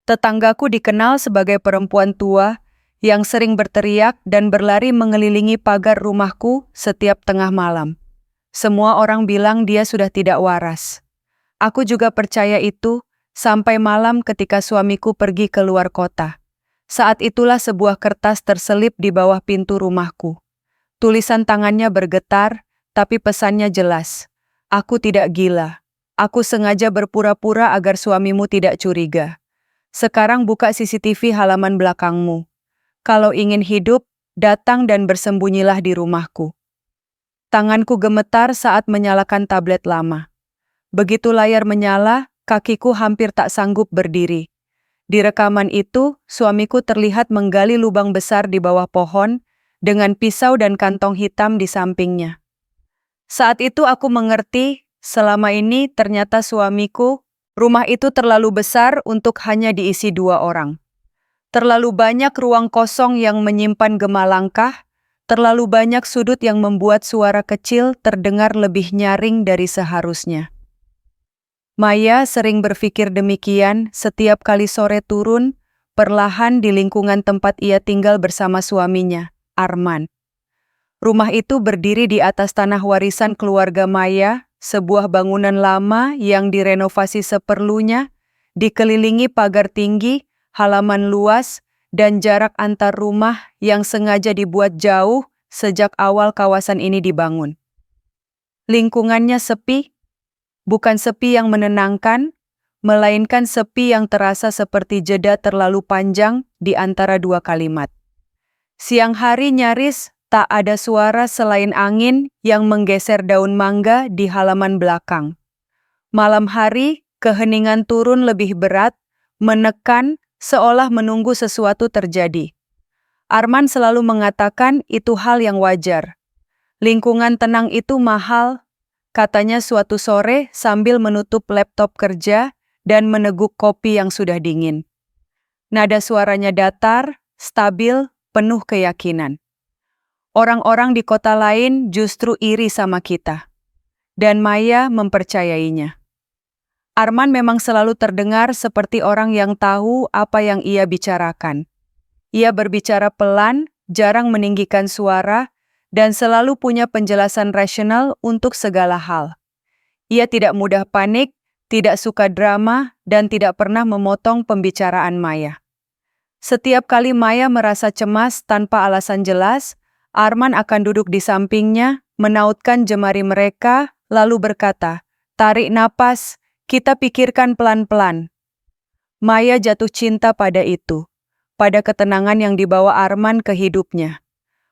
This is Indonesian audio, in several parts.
Tetanggaku dikenal sebagai perempuan tua yang sering berteriak dan berlari mengelilingi pagar rumahku setiap tengah malam. Semua orang bilang dia sudah tidak waras. Aku juga percaya itu sampai malam ketika suamiku pergi ke luar kota. Saat itulah sebuah kertas terselip di bawah pintu rumahku. Tulisan tangannya bergetar, tapi pesannya jelas. Aku tidak gila. Aku sengaja berpura-pura agar suamimu tidak curiga. Sekarang buka CCTV halaman belakangmu. Kalau ingin hidup, datang dan bersembunyilah di rumahku. Tanganku gemetar saat menyalakan tablet lama. Begitu layar menyala, kakiku hampir tak sanggup berdiri. Di rekaman itu, suamiku terlihat menggali lubang besar di bawah pohon dengan pisau dan kantong hitam di sampingnya. Saat itu aku mengerti, selama ini ternyata suamiku, rumah itu terlalu besar untuk hanya diisi 2 orang. Terlalu banyak ruang kosong yang menyimpan gema langkah, terlalu banyak sudut yang membuat suara kecil terdengar lebih nyaring dari seharusnya. Maya sering berpikir demikian setiap kali sore turun, perlahan di lingkungan tempat ia tinggal bersama suaminya, Arman. Rumah itu berdiri di atas tanah warisan keluarga Maya, sebuah bangunan lama yang direnovasi seperlunya, dikelilingi pagar tinggi, halaman luas, dan jarak antar rumah yang sengaja dibuat jauh sejak awal kawasan ini dibangun. Lingkungannya sepi, bukan sepi yang menenangkan, melainkan sepi yang terasa seperti jeda terlalu panjang di antara 2 kalimat. Siang hari nyaris tak ada suara selain angin yang menggeser daun mangga di halaman belakang. Malam hari, keheningan turun lebih berat, menekan, seolah menunggu sesuatu terjadi. Arman selalu mengatakan itu hal yang wajar. Lingkungan tenang itu mahal, katanya suatu sore sambil menutup laptop kerja dan meneguk kopi yang sudah dingin. Nada suaranya datar, stabil, penuh keyakinan. Orang-orang di kota lain justru iri sama kita. Dan Maya mempercayainya. Arman memang selalu terdengar seperti orang yang tahu apa yang ia bicarakan. Ia berbicara pelan, jarang meninggikan suara, dan selalu punya penjelasan rasional untuk segala hal. Ia tidak mudah panik, tidak suka drama, dan tidak pernah memotong pembicaraan Maya. Setiap kali Maya merasa cemas tanpa alasan jelas, Arman akan duduk di sampingnya, menautkan jemari mereka, lalu berkata, "Tarik napas, kita pikirkan pelan-pelan." Maya jatuh cinta pada itu, pada ketenangan yang dibawa Arman ke hidupnya.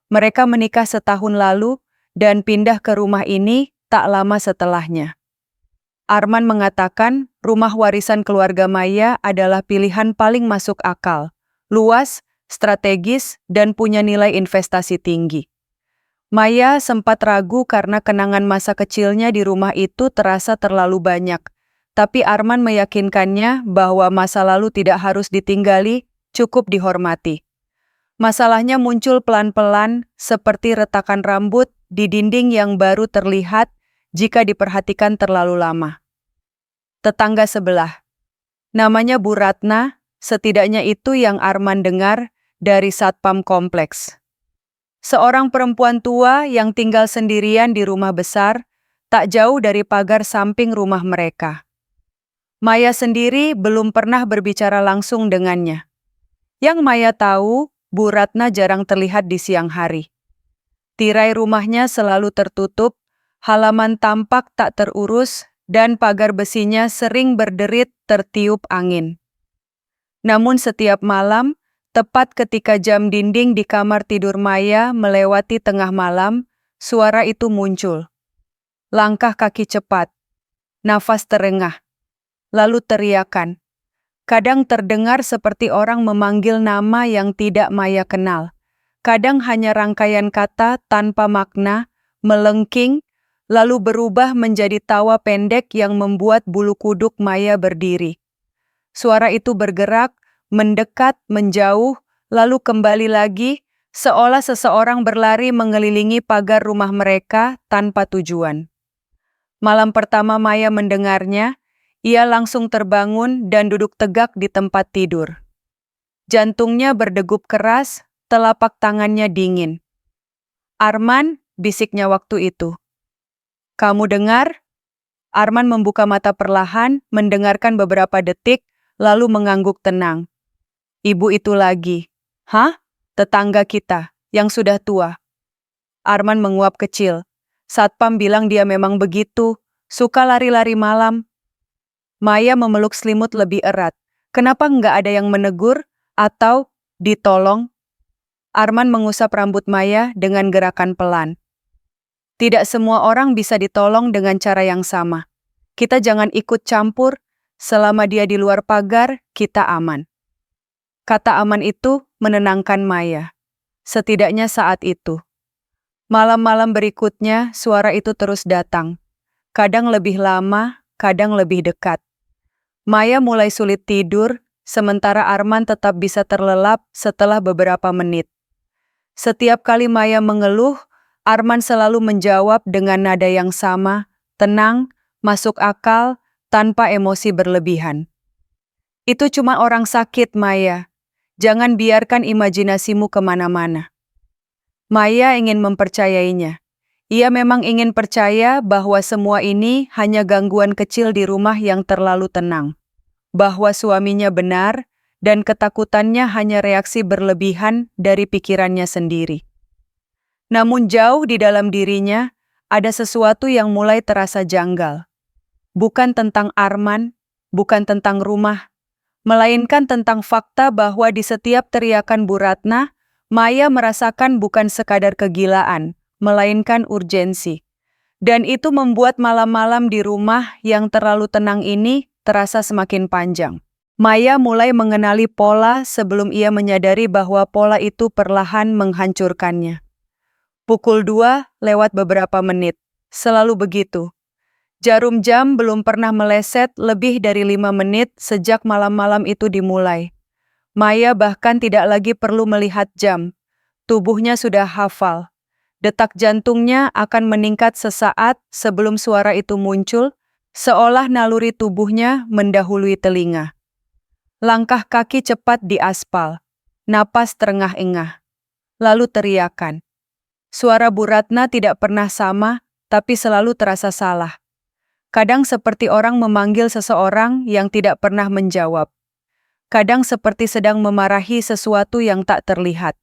Mereka menikah setahun lalu dan pindah ke rumah ini tak lama setelahnya. Arman mengatakan rumah warisan keluarga Maya adalah pilihan paling masuk akal, luas, strategis, dan punya nilai investasi tinggi. Maya sempat ragu karena kenangan masa kecilnya di rumah itu terasa terlalu banyak, tapi Arman meyakinkannya bahwa masa lalu tidak harus ditinggali, cukup dihormati. Masalahnya muncul pelan-pelan, seperti retakan rambut di dinding yang baru terlihat jika diperhatikan terlalu lama. Tetangga sebelah. Namanya Bu Ratna, setidaknya itu yang Arman dengar dari satpam kompleks. Seorang perempuan tua yang tinggal sendirian di rumah besar, tak jauh dari pagar samping rumah mereka. Maya sendiri belum pernah berbicara langsung dengannya. Yang Maya tahu, Bu Ratna jarang terlihat di siang hari. Tirai rumahnya selalu tertutup, halaman tampak tak terurus, dan pagar besinya sering berderit tertiup angin. Namun setiap malam, tepat ketika jam dinding di kamar tidur Maya melewati tengah malam, suara itu muncul. Langkah kaki cepat, nafas terengah, lalu teriakan. Kadang terdengar seperti orang memanggil nama yang tidak Maya kenal. Kadang hanya rangkaian kata tanpa makna, melengking, lalu berubah menjadi tawa pendek yang membuat bulu kuduk Maya berdiri. Suara itu bergerak, mendekat, menjauh, lalu kembali lagi, seolah seseorang berlari mengelilingi pagar rumah mereka tanpa tujuan. Malam pertama Maya mendengarnya, Ia langsung terbangun dan duduk tegak di tempat tidur. Jantungnya berdegup keras, telapak tangannya dingin. "Arman," bisiknya waktu itu. "Kamu dengar?" Arman membuka mata perlahan, mendengarkan beberapa detik, lalu mengangguk tenang. Ibu itu lagi. "Hah? Tetangga kita, yang sudah tua." Arman menguap kecil. Satpam bilang dia memang begitu, suka lari-lari malam. Maya memeluk selimut lebih erat. Kenapa nggak ada yang menegur atau ditolong? Arman mengusap rambut Maya dengan gerakan pelan. Tidak semua orang bisa ditolong dengan cara yang sama. Kita jangan ikut campur, selama dia di luar pagar, kita aman. Kata aman itu menenangkan Maya. Setidaknya saat itu. Malam-malam berikutnya, suara itu terus datang. Kadang lebih lama, kadang lebih dekat. Maya mulai sulit tidur, sementara Arman tetap bisa terlelap setelah beberapa menit. Setiap kali Maya mengeluh, Arman selalu menjawab dengan nada yang sama, tenang, masuk akal, tanpa emosi berlebihan. "Itu cuma orang sakit, Maya. Jangan biarkan imajinasimu kemana-mana." Maya ingin mempercayainya. Ia memang ingin percaya bahwa semua ini hanya gangguan kecil di rumah yang terlalu tenang. Bahwa suaminya benar, dan ketakutannya hanya reaksi berlebihan dari pikirannya sendiri. Namun jauh di dalam dirinya, ada sesuatu yang mulai terasa janggal. Bukan tentang Arman, bukan tentang rumah, melainkan tentang fakta bahwa di setiap teriakan Bu Ratna, Maya merasakan bukan sekadar kegilaan, melainkan urgensi. Dan itu membuat malam-malam di rumah yang terlalu tenang ini terasa semakin panjang. Maya mulai mengenali pola sebelum ia menyadari bahwa pola itu perlahan menghancurkannya. Pukul 2 lewat beberapa menit. Selalu begitu. Jarum jam belum pernah meleset lebih dari 5 menit sejak malam-malam itu dimulai. Maya bahkan tidak lagi perlu melihat jam. Tubuhnya sudah hafal. Detak jantungnya akan meningkat sesaat sebelum suara itu muncul, seolah naluri tubuhnya mendahului telinga. Langkah kaki cepat di aspal, napas terengah-engah. Lalu teriakan. Suara Bu Ratna tidak pernah sama, tapi selalu terasa salah. Kadang seperti orang memanggil seseorang yang tidak pernah menjawab. Kadang seperti sedang memarahi sesuatu yang tak terlihat.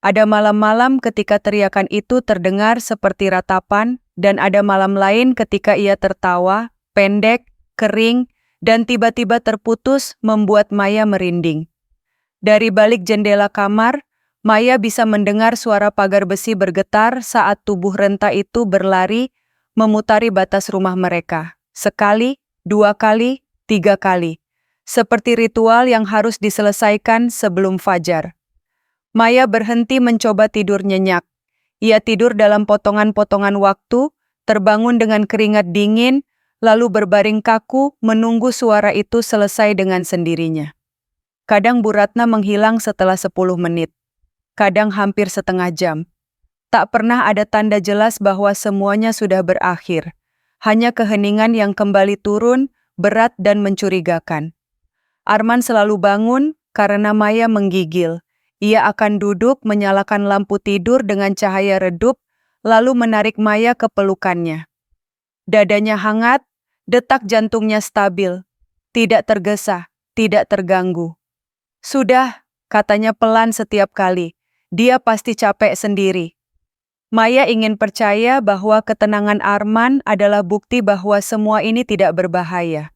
Ada malam-malam ketika teriakan itu terdengar seperti ratapan, dan ada malam lain ketika ia tertawa, pendek, kering, dan tiba-tiba terputus membuat Maya merinding. Dari balik jendela kamar, Maya bisa mendengar suara pagar besi bergetar saat tubuh renta itu berlari memutari batas rumah mereka. Sekali, 2 kali, 3 kali. Seperti ritual yang harus diselesaikan sebelum fajar. Maya berhenti mencoba tidur nyenyak. Ia tidur dalam potongan-potongan waktu, terbangun dengan keringat dingin, lalu berbaring kaku menunggu suara itu selesai dengan sendirinya. Kadang Bu Ratna menghilang setelah 10 menit. Kadang hampir setengah jam. Tak pernah ada tanda jelas bahwa semuanya sudah berakhir. Hanya keheningan yang kembali turun, berat dan mencurigakan. Arman selalu bangun karena Maya menggigil. Ia akan duduk menyalakan lampu tidur dengan cahaya redup, lalu menarik Maya ke pelukannya. Dadanya hangat, detak jantungnya stabil. Tidak tergesa, tidak terganggu. "Sudah," katanya pelan setiap kali. Dia pasti capek sendiri. Maya ingin percaya bahwa ketenangan Arman adalah bukti bahwa semua ini tidak berbahaya.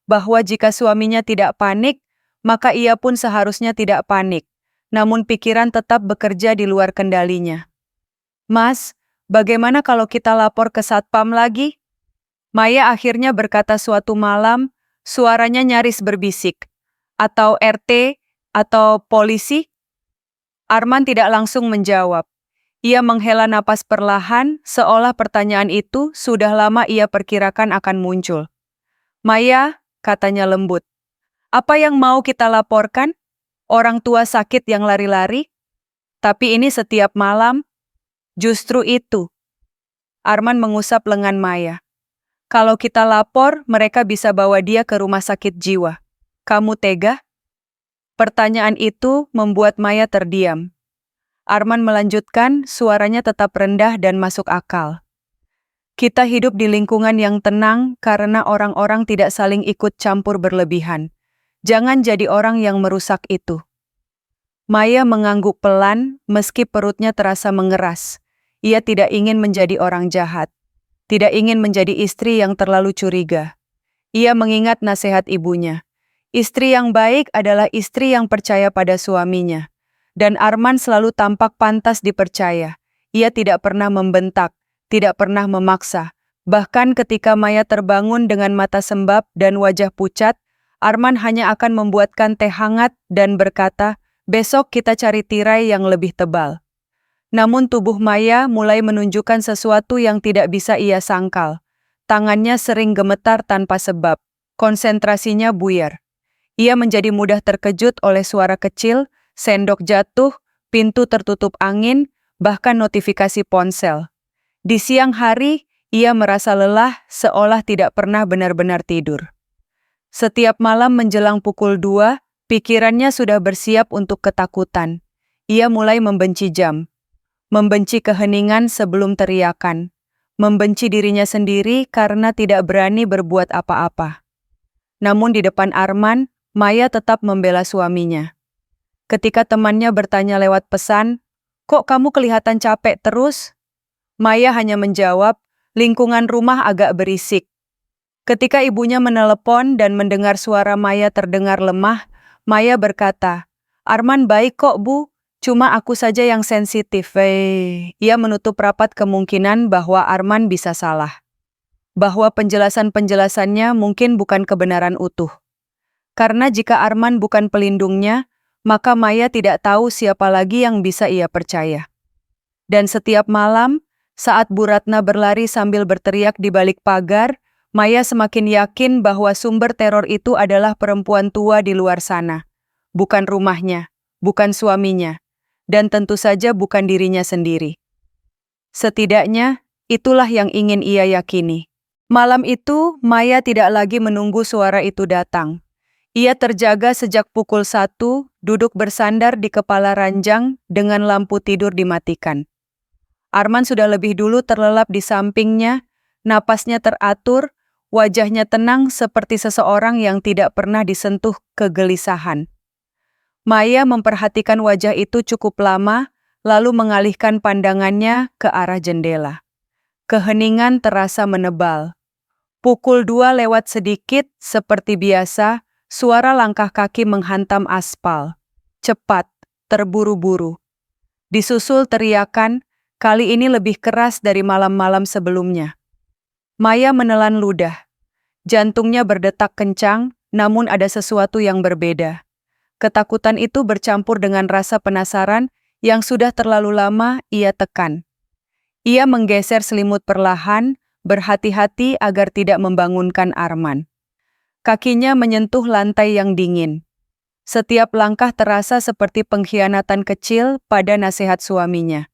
Bahwa jika suaminya tidak panik, maka ia pun seharusnya tidak panik. Namun pikiran tetap bekerja di luar kendalinya. "Mas, bagaimana kalau kita lapor ke Satpam lagi?" Maya akhirnya berkata suatu malam, suaranya nyaris berbisik. "Atau RT, atau polisi?" Arman tidak langsung menjawab. Ia menghela napas perlahan, seolah pertanyaan itu sudah lama ia perkirakan akan muncul. "Maya," katanya lembut, "apa yang mau kita laporkan? Orang tua sakit yang lari-lari? Tapi ini setiap malam." "Justru itu." Arman mengusap lengan Maya. Kalau kita lapor, mereka bisa bawa dia ke rumah sakit jiwa. Kamu tega? Pertanyaan itu membuat Maya terdiam. Arman melanjutkan, suaranya tetap rendah dan masuk akal. Kita hidup di lingkungan yang tenang karena orang-orang tidak saling ikut campur berlebihan. Jangan jadi orang yang merusak itu. Maya mengangguk pelan meski perutnya terasa mengeras. Ia tidak ingin menjadi orang jahat. Tidak ingin menjadi istri yang terlalu curiga. Ia mengingat nasihat ibunya. Istri yang baik adalah istri yang percaya pada suaminya. Dan Arman selalu tampak pantas dipercaya. Ia tidak pernah membentak, tidak pernah memaksa. Bahkan ketika Maya terbangun dengan mata sembab dan wajah pucat, Arman hanya akan membuatkan teh hangat dan berkata, "Besok kita cari tirai yang lebih tebal." Namun tubuh Maya mulai menunjukkan sesuatu yang tidak bisa ia sangkal. Tangannya sering gemetar tanpa sebab. Konsentrasinya buyar. Ia menjadi mudah terkejut oleh suara kecil, sendok jatuh, pintu tertutup angin, bahkan notifikasi ponsel. Di siang hari, ia merasa lelah seolah tidak pernah benar-benar tidur. Setiap malam menjelang pukul 2, pikirannya sudah bersiap untuk ketakutan. Ia mulai membenci jam. Membenci keheningan sebelum teriakan. Membenci dirinya sendiri karena tidak berani berbuat apa-apa. Namun di depan Arman, Maya tetap membela suaminya. Ketika temannya bertanya lewat pesan, "Kok kamu kelihatan capek terus?" Maya hanya menjawab, "Lingkungan rumah agak berisik." Ketika ibunya menelepon dan mendengar suara Maya terdengar lemah, Maya berkata, "Arman baik kok, Bu. Cuma aku saja yang sensitif." Ia menutup rapat kemungkinan bahwa Arman bisa salah. Bahwa penjelasan-penjelasannya mungkin bukan kebenaran utuh. Karena jika Arman bukan pelindungnya, maka Maya tidak tahu siapa lagi yang bisa ia percaya. Dan setiap malam, saat Bu Ratna berlari sambil berteriak di balik pagar, Maya semakin yakin bahwa sumber teror itu adalah perempuan tua di luar sana. Bukan rumahnya, bukan suaminya, dan tentu saja bukan dirinya sendiri. Setidaknya, itulah yang ingin ia yakini. Malam itu, Maya tidak lagi menunggu suara itu datang. Ia terjaga sejak pukul 1, duduk bersandar di kepala ranjang dengan lampu tidur dimatikan. Arman sudah lebih dulu terlelap di sampingnya, napasnya teratur, wajahnya tenang seperti seseorang yang tidak pernah disentuh kegelisahan. Maya memperhatikan wajah itu cukup lama, lalu mengalihkan pandangannya ke arah jendela. Keheningan terasa menebal. Pukul 2 lewat sedikit, seperti biasa, suara langkah kaki menghantam aspal. Cepat, terburu-buru. Disusul teriakan, kali ini lebih keras dari malam-malam sebelumnya. Maya menelan ludah. Jantungnya berdetak kencang, namun ada sesuatu yang berbeda. Ketakutan itu bercampur dengan rasa penasaran yang sudah terlalu lama ia tekan. Ia menggeser selimut perlahan, berhati-hati agar tidak membangunkan Arman. Kakinya menyentuh lantai yang dingin. Setiap langkah terasa seperti pengkhianatan kecil pada nasihat suaminya.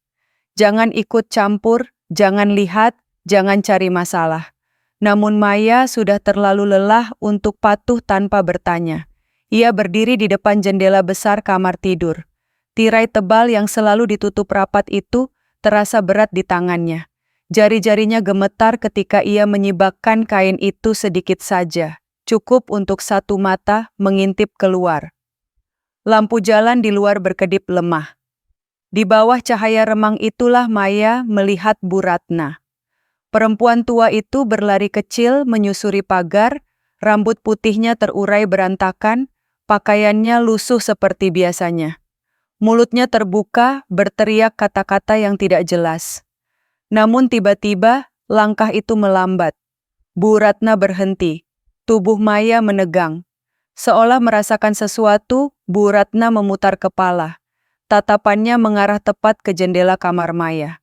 Jangan ikut campur, jangan lihat, jangan cari masalah. Namun Maya sudah terlalu lelah untuk patuh tanpa bertanya. Ia berdiri di depan jendela besar kamar tidur. Tirai tebal yang selalu ditutup rapat itu terasa berat di tangannya. Jari-jarinya gemetar ketika ia menyibakkan kain itu sedikit saja. Cukup untuk satu mata mengintip keluar. Lampu jalan di luar berkedip lemah. Di bawah cahaya remang itulah Maya melihat Bu Ratna. Perempuan tua itu berlari kecil menyusuri pagar, rambut putihnya terurai berantakan, pakaiannya lusuh seperti biasanya. Mulutnya terbuka, berteriak kata-kata yang tidak jelas. Namun tiba-tiba, langkah itu melambat. Bu Ratna berhenti. Tubuh Maya menegang. Seolah merasakan sesuatu, Bu Ratna memutar kepala. Tatapannya mengarah tepat ke jendela kamar Maya.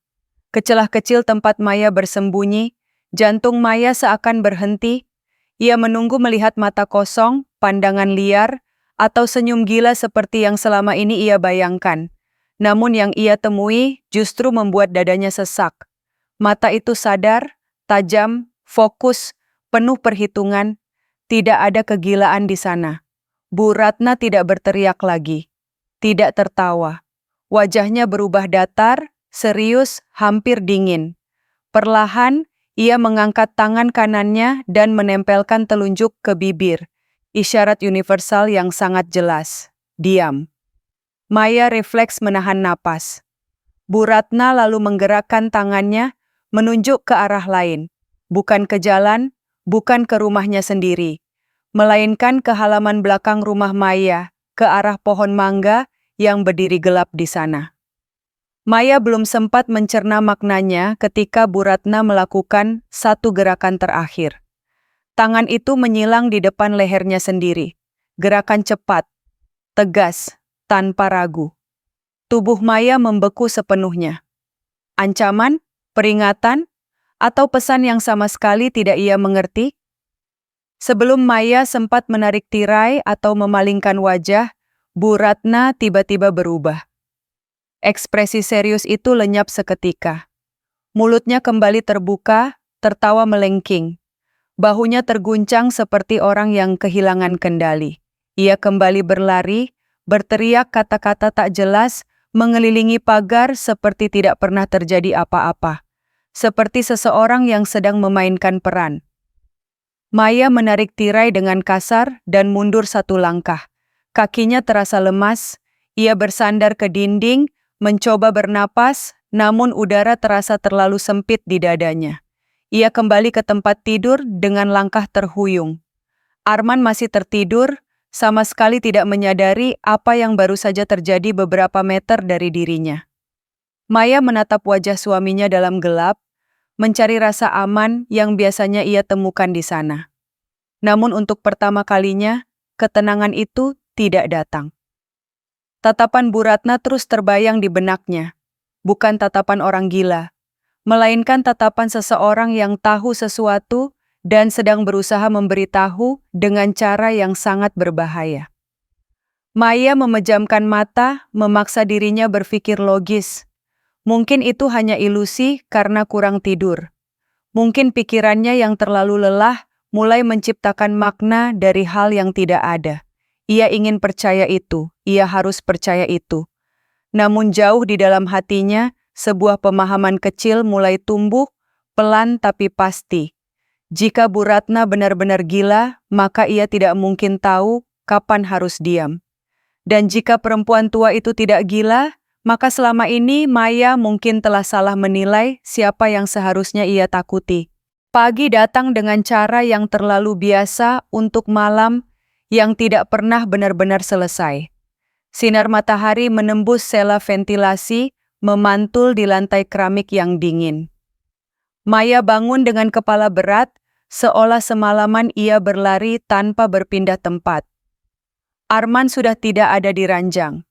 Ke celah kecil tempat Maya bersembunyi, jantung Maya seakan berhenti. Ia menunggu melihat mata kosong, pandangan liar, atau senyum gila seperti yang selama ini ia bayangkan. Namun yang ia temui justru membuat dadanya sesak. Mata itu sadar, tajam, fokus, penuh perhitungan, tidak ada kegilaan di sana. Bu Ratna tidak berteriak lagi, tidak tertawa. Wajahnya berubah datar, serius, hampir dingin. Perlahan, ia mengangkat tangan kanannya dan menempelkan telunjuk ke bibir, isyarat universal yang sangat jelas. Diam. Maya refleks menahan napas. Bu Ratna lalu menggerakkan tangannya, menunjuk ke arah lain. Bukan ke jalan, bukan ke rumahnya sendiri, melainkan ke halaman belakang rumah Maya, ke arah pohon mangga yang berdiri gelap di sana. Maya belum sempat mencerna maknanya ketika Bu Ratna melakukan satu gerakan terakhir. Tangan itu menyilang di depan lehernya sendiri. Gerakan cepat, tegas, tanpa ragu. Tubuh Maya membeku sepenuhnya. Ancaman, peringatan, atau pesan yang sama sekali tidak ia mengerti? Sebelum Maya sempat menarik tirai atau memalingkan wajah, Bu Ratna tiba-tiba berubah. Ekspresi serius itu lenyap seketika. Mulutnya kembali terbuka, tertawa melengking. Bahunya terguncang seperti orang yang kehilangan kendali. Ia kembali berlari, berteriak kata-kata tak jelas, mengelilingi pagar seperti tidak pernah terjadi apa-apa. Seperti seseorang yang sedang memainkan peran. Maya menarik tirai dengan kasar dan mundur satu langkah. Kakinya terasa lemas, ia bersandar ke dinding, mencoba bernapas, namun udara terasa terlalu sempit di dadanya. Ia kembali ke tempat tidur dengan langkah terhuyung. Arman masih tertidur, sama sekali tidak menyadari apa yang baru saja terjadi beberapa meter dari dirinya. Maya menatap wajah suaminya dalam gelap, mencari rasa aman yang biasanya ia temukan di sana. Namun untuk pertama kalinya, ketenangan itu tidak datang. Tatapan Bu Ratna terus terbayang di benaknya. Bukan tatapan orang gila, melainkan tatapan seseorang yang tahu sesuatu dan sedang berusaha memberitahu dengan cara yang sangat berbahaya. Maya memejamkan mata, memaksa dirinya berpikir logis. Mungkin itu hanya ilusi karena kurang tidur. Mungkin pikirannya yang terlalu lelah mulai menciptakan makna dari hal yang tidak ada. Ia ingin percaya itu, ia harus percaya itu. Namun jauh di dalam hatinya, sebuah pemahaman kecil mulai tumbuh, pelan tapi pasti. Jika Bu Ratna benar-benar gila, maka ia tidak mungkin tahu kapan harus diam. Dan jika perempuan tua itu tidak gila, maka selama ini Maya mungkin telah salah menilai siapa yang seharusnya ia takuti. Pagi datang dengan cara yang terlalu biasa untuk malam yang tidak pernah benar-benar selesai. Sinar matahari menembus sela ventilasi, memantul di lantai keramik yang dingin. Maya bangun dengan kepala berat, seolah semalaman ia berlari tanpa berpindah tempat. Arman sudah tidak ada di ranjang.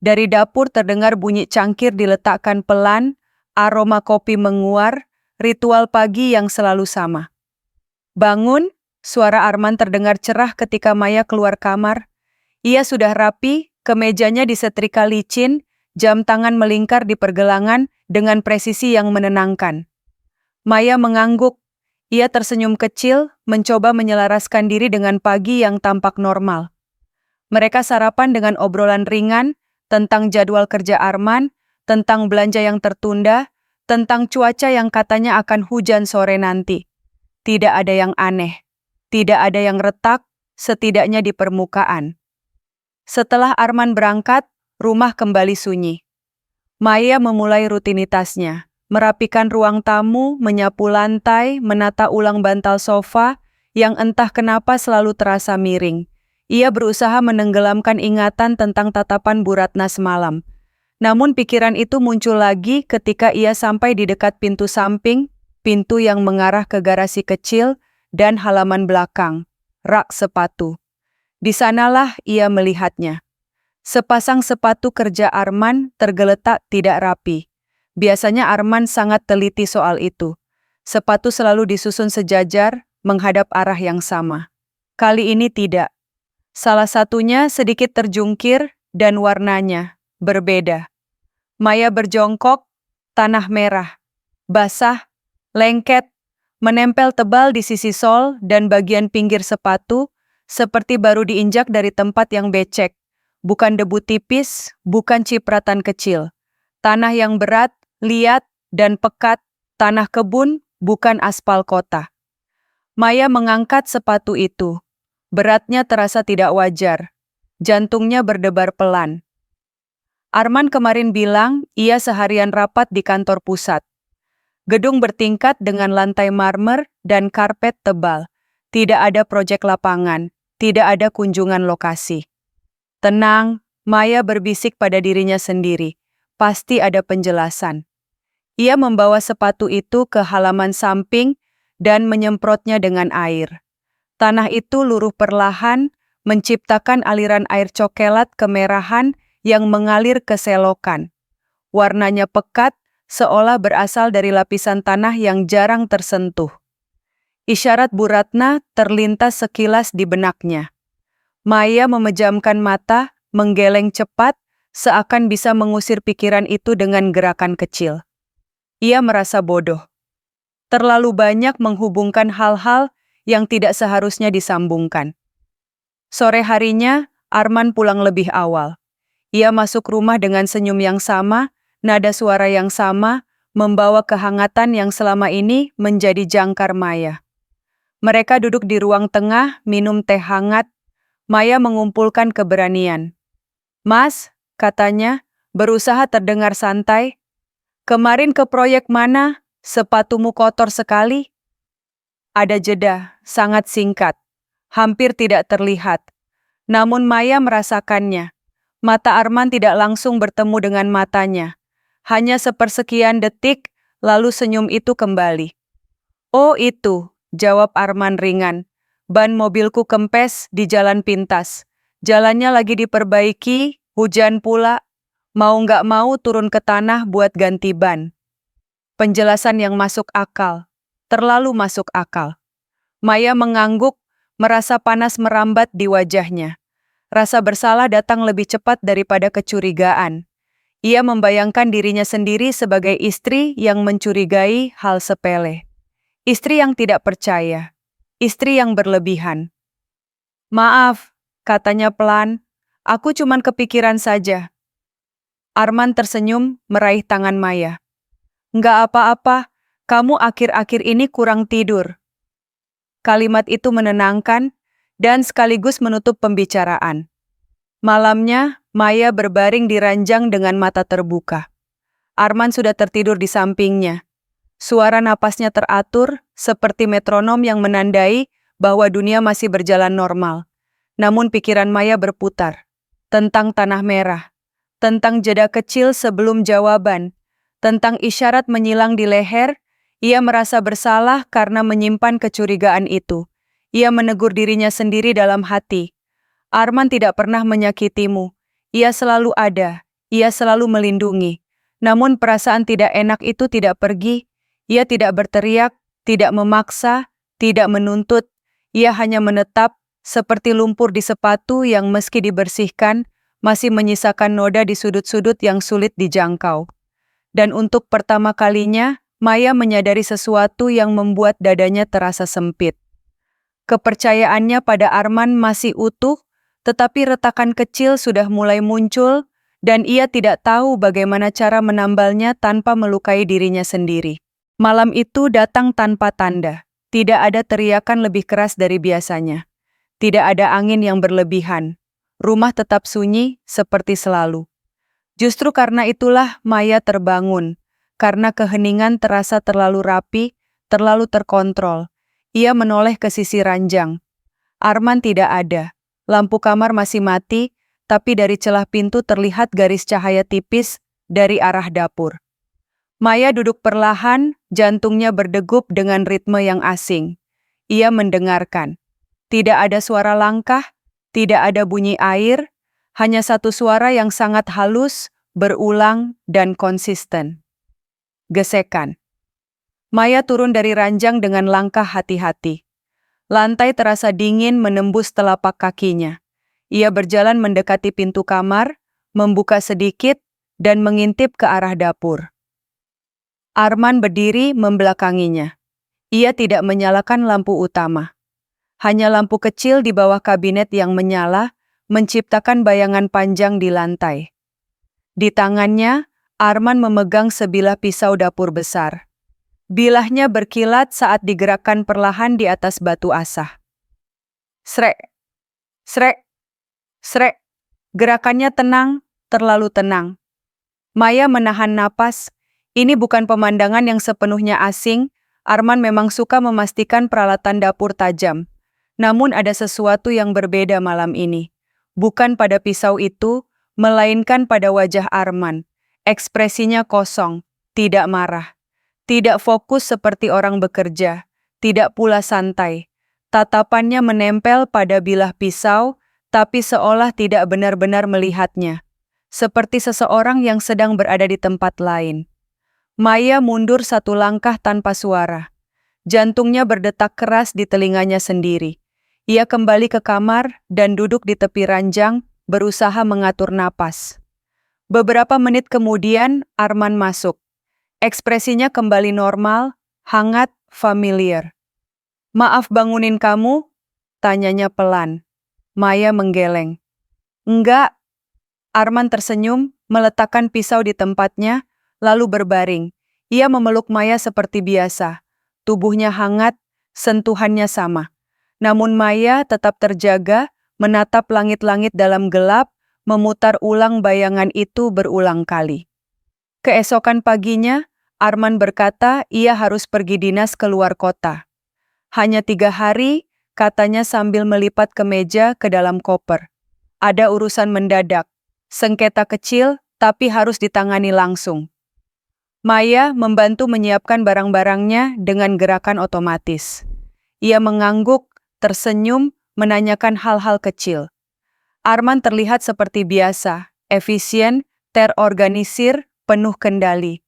Dari dapur terdengar bunyi cangkir diletakkan pelan, aroma kopi menguar, ritual pagi yang selalu sama. Bangun, suara Arman terdengar cerah ketika Maya keluar kamar. Ia sudah rapi, kemejanya disetrika licin, jam tangan melingkar di pergelangan dengan presisi yang menenangkan. Maya mengangguk. Ia tersenyum kecil, mencoba menyelaraskan diri dengan pagi yang tampak normal. Mereka sarapan dengan obrolan ringan tentang jadwal kerja Arman, tentang belanja yang tertunda, tentang cuaca yang katanya akan hujan sore nanti. Tidak ada yang aneh, tidak ada yang retak, setidaknya di permukaan. Setelah Arman berangkat, rumah kembali sunyi. Maya memulai rutinitasnya. Merapikan ruang tamu, menyapu lantai, menata ulang bantal sofa, yang entah kenapa selalu terasa miring. Ia berusaha menenggelamkan ingatan tentang tatapan Bu Ratna semalam. Namun pikiran itu muncul lagi ketika ia sampai di dekat pintu samping, pintu yang mengarah ke garasi kecil, dan halaman belakang, rak sepatu. Di sanalah ia melihatnya. Sepasang sepatu kerja Arman tergeletak tidak rapi. Biasanya Arman sangat teliti soal itu. Sepatu selalu disusun sejajar, menghadap arah yang sama. Kali ini tidak. Salah satunya sedikit terjungkir dan warnanya berbeda. Maya berjongkok, tanah merah, basah, lengket, menempel tebal di sisi sol dan bagian pinggir sepatu, seperti baru diinjak dari tempat yang becek. Bukan debu tipis, bukan cipratan kecil. Tanah yang berat, liat, dan pekat, tanah kebun, bukan aspal kota. Maya mengangkat sepatu itu. Beratnya terasa tidak wajar. Jantungnya berdebar pelan. Arman kemarin bilang ia seharian rapat di kantor pusat. Gedung bertingkat dengan lantai marmer dan karpet tebal. Tidak ada proyek lapangan, tidak ada kunjungan lokasi. Tenang, Maya berbisik pada dirinya sendiri. Pasti ada penjelasan. Ia membawa sepatu itu ke halaman samping dan menyemprotnya dengan air. Tanah itu luruh perlahan, menciptakan aliran air cokelat kemerahan yang mengalir ke selokan. Warnanya pekat, seolah berasal dari lapisan tanah yang jarang tersentuh. Isyarat Bu Ratna terlintas sekilas di benaknya. Maya memejamkan mata, menggeleng cepat, seakan bisa mengusir pikiran itu dengan gerakan kecil. Ia merasa bodoh. Terlalu banyak menghubungkan hal-hal yang tidak seharusnya disambungkan. Sore harinya, Arman pulang lebih awal. Ia masuk rumah dengan senyum yang sama, nada suara yang sama, membawa kehangatan yang selama ini menjadi jangkar Maya. Mereka duduk di ruang tengah, minum teh hangat. Maya mengumpulkan keberanian. "Mas," katanya, berusaha terdengar santai. "Kemarin ke proyek mana? Sepatumu kotor sekali." Ada jeda, sangat singkat. Hampir tidak terlihat. Namun Maya merasakannya. Mata Arman tidak langsung bertemu dengan matanya. Hanya sepersekian detik, lalu senyum itu kembali. "Oh itu," jawab Arman ringan. "Ban mobilku kempes di jalan pintas. Jalannya lagi diperbaiki, hujan pula. Mau nggak mau turun ke tanah buat ganti ban." Penjelasan yang masuk akal. Terlalu masuk akal. Maya mengangguk, merasa panas merambat di wajahnya. Rasa bersalah datang lebih cepat daripada kecurigaan. Ia membayangkan dirinya sendiri sebagai istri yang mencurigai hal sepele. Istri yang tidak percaya. Istri yang berlebihan. "Maaf," katanya pelan. "Aku cuman kepikiran saja." Arman tersenyum meraih tangan Maya. "Nggak apa-apa, kamu akhir-akhir ini kurang tidur." Kalimat itu menenangkan dan sekaligus menutup pembicaraan. Malamnya, Maya berbaring di ranjang dengan mata terbuka. Arman sudah tertidur di sampingnya. Suara napasnya teratur, seperti metronom yang menandai bahwa dunia masih berjalan normal. Namun pikiran Maya berputar. Tentang tanah merah. Tentang jeda kecil sebelum jawaban. Tentang isyarat menyilang di leher. Ia merasa bersalah karena menyimpan kecurigaan itu. Ia menegur dirinya sendiri dalam hati. "Arman tidak pernah menyakitimu. Ia selalu ada. Ia selalu melindungi. Namun perasaan tidak enak itu tidak pergi. Ia tidak berteriak, tidak memaksa, tidak menuntut. Ia hanya menetap, seperti lumpur di sepatu yang meski dibersihkan, masih menyisakan noda di sudut-sudut yang sulit dijangkau." Dan untuk pertama kalinya, Maya menyadari sesuatu yang membuat dadanya terasa sempit. Kepercayaannya pada Arman masih utuh, tetapi retakan kecil sudah mulai muncul, dan ia tidak tahu bagaimana cara menambalnya tanpa melukai dirinya sendiri. Malam itu datang tanpa tanda. Tidak ada teriakan lebih keras dari biasanya. Tidak ada angin yang berlebihan. Rumah tetap sunyi seperti selalu. Justru karena itulah Maya terbangun. Karena keheningan terasa terlalu rapi, terlalu terkontrol. Ia menoleh ke sisi ranjang. Arman tidak ada. Lampu kamar masih mati, tapi dari celah pintu terlihat garis cahaya tipis dari arah dapur. Maya duduk perlahan, jantungnya berdegup dengan ritme yang asing. Ia mendengarkan. Tidak ada suara langkah, tidak ada bunyi air, hanya satu suara yang sangat halus, berulang, dan konsisten. Gesekan. Maya turun dari ranjang dengan langkah hati-hati. Lantai terasa dingin menembus telapak kakinya. Ia berjalan mendekati pintu kamar, membuka sedikit, dan mengintip ke arah dapur. Arman berdiri membelakanginya. Ia tidak menyalakan lampu utama. Hanya lampu kecil di bawah kabinet yang menyala, menciptakan bayangan panjang di lantai. Di tangannya, Arman memegang sebilah pisau dapur besar. Bilahnya berkilat saat digerakkan perlahan di atas batu asah. Srek, srek, srek. Gerakannya tenang, terlalu tenang. Maya menahan napas. Ini bukan pemandangan yang sepenuhnya asing. Arman memang suka memastikan peralatan dapur tajam. Namun ada sesuatu yang berbeda malam ini. Bukan pada pisau itu, melainkan pada wajah Arman. Ekspresinya kosong, tidak marah. Tidak fokus seperti orang bekerja, tidak pula santai. Tatapannya menempel pada bilah pisau, tapi seolah tidak benar-benar melihatnya. Seperti seseorang yang sedang berada di tempat lain. Maya mundur satu langkah tanpa suara. Jantungnya berdetak keras di telinganya sendiri. Ia kembali ke kamar dan duduk di tepi ranjang, berusaha mengatur napas. Beberapa menit kemudian, Arman masuk. Ekspresinya kembali normal, hangat, familiar. "Maaf bangunin kamu?" tanyanya pelan. Maya menggeleng. "Enggak." Arman tersenyum, meletakkan pisau di tempatnya, lalu berbaring. Ia memeluk Maya seperti biasa. Tubuhnya hangat, sentuhannya sama. Namun Maya tetap terjaga, menatap langit-langit dalam gelap, memutar ulang bayangan itu berulang kali. Keesokan paginya, Arman berkata ia harus pergi dinas keluar kota. "Hanya 3 hari," katanya sambil melipat kemeja ke dalam koper. "Ada urusan mendadak, sengketa kecil tapi harus ditangani langsung." Maya membantu menyiapkan barang-barangnya dengan gerakan otomatis. Ia mengangguk, tersenyum, menanyakan hal-hal kecil. Arman terlihat seperti biasa, efisien, terorganisir, penuh kendali.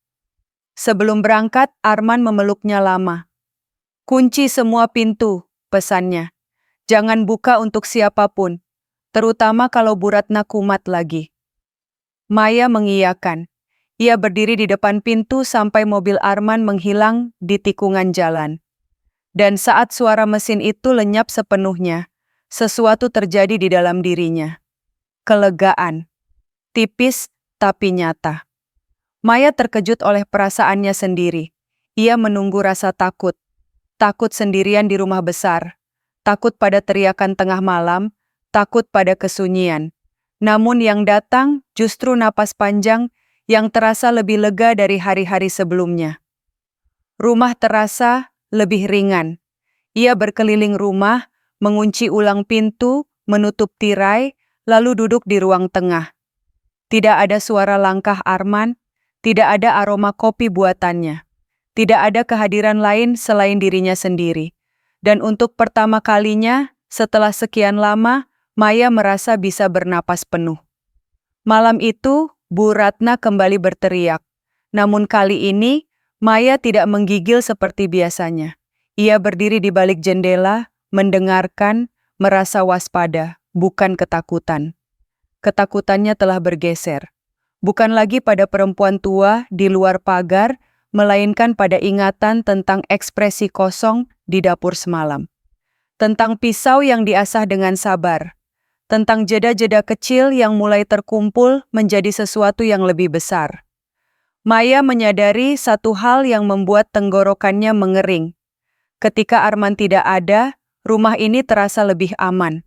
Sebelum berangkat, Arman memeluknya lama. "Kunci semua pintu," pesannya. "Jangan buka untuk siapapun, terutama kalau Bu Ratna kumat lagi." Maya mengiyakan. Ia berdiri di depan pintu sampai mobil Arman menghilang di tikungan jalan. Dan saat suara mesin itu lenyap sepenuhnya, sesuatu terjadi di dalam dirinya. Kelegaan. Tipis tapi nyata. Maya terkejut oleh perasaannya sendiri. Ia menunggu rasa takut. Takut sendirian di rumah besar. Takut pada teriakan tengah malam. Takut pada kesunyian. Namun yang datang justru napas panjang yang terasa lebih lega dari hari-hari sebelumnya. Rumah terasa lebih ringan. Ia berkeliling rumah, mengunci ulang pintu, menutup tirai, lalu duduk di ruang tengah. Tidak ada suara langkah Arman, tidak ada aroma kopi buatannya. Tidak ada kehadiran lain selain dirinya sendiri. Dan untuk pertama kalinya, setelah sekian lama, Maya merasa bisa bernapas penuh. Malam itu, Bu Ratna kembali berteriak. Namun kali ini, Maya tidak menggigil seperti biasanya. Ia berdiri di balik jendela, mendengarkan, merasa waspada, bukan ketakutan. Ketakutannya telah bergeser. Bukan lagi pada perempuan tua di luar pagar, melainkan pada ingatan tentang ekspresi kosong di dapur semalam. Tentang pisau yang diasah dengan sabar. Tentang jeda-jeda kecil yang mulai terkumpul menjadi sesuatu yang lebih besar. Maya menyadari satu hal yang membuat tenggorokannya mengering. Ketika Arman tidak ada, rumah ini terasa lebih aman.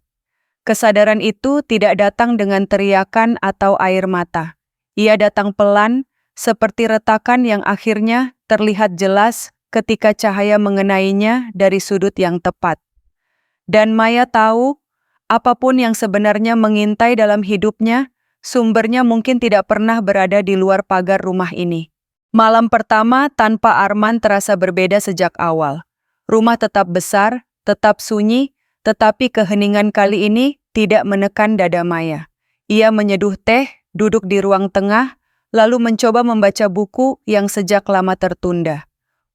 Kesadaran itu tidak datang dengan teriakan atau air mata. Ia datang pelan, seperti retakan yang akhirnya terlihat jelas ketika cahaya mengenainya dari sudut yang tepat. Dan Maya tahu, apapun yang sebenarnya mengintai dalam hidupnya, sumbernya mungkin tidak pernah berada di luar pagar rumah ini. Malam pertama tanpa Arman terasa berbeda sejak awal. Rumah tetap besar, tetap sunyi, tetapi keheningan kali ini tidak menekan dada Maya. Ia menyeduh teh, duduk di ruang tengah, lalu mencoba membaca buku yang sejak lama tertunda.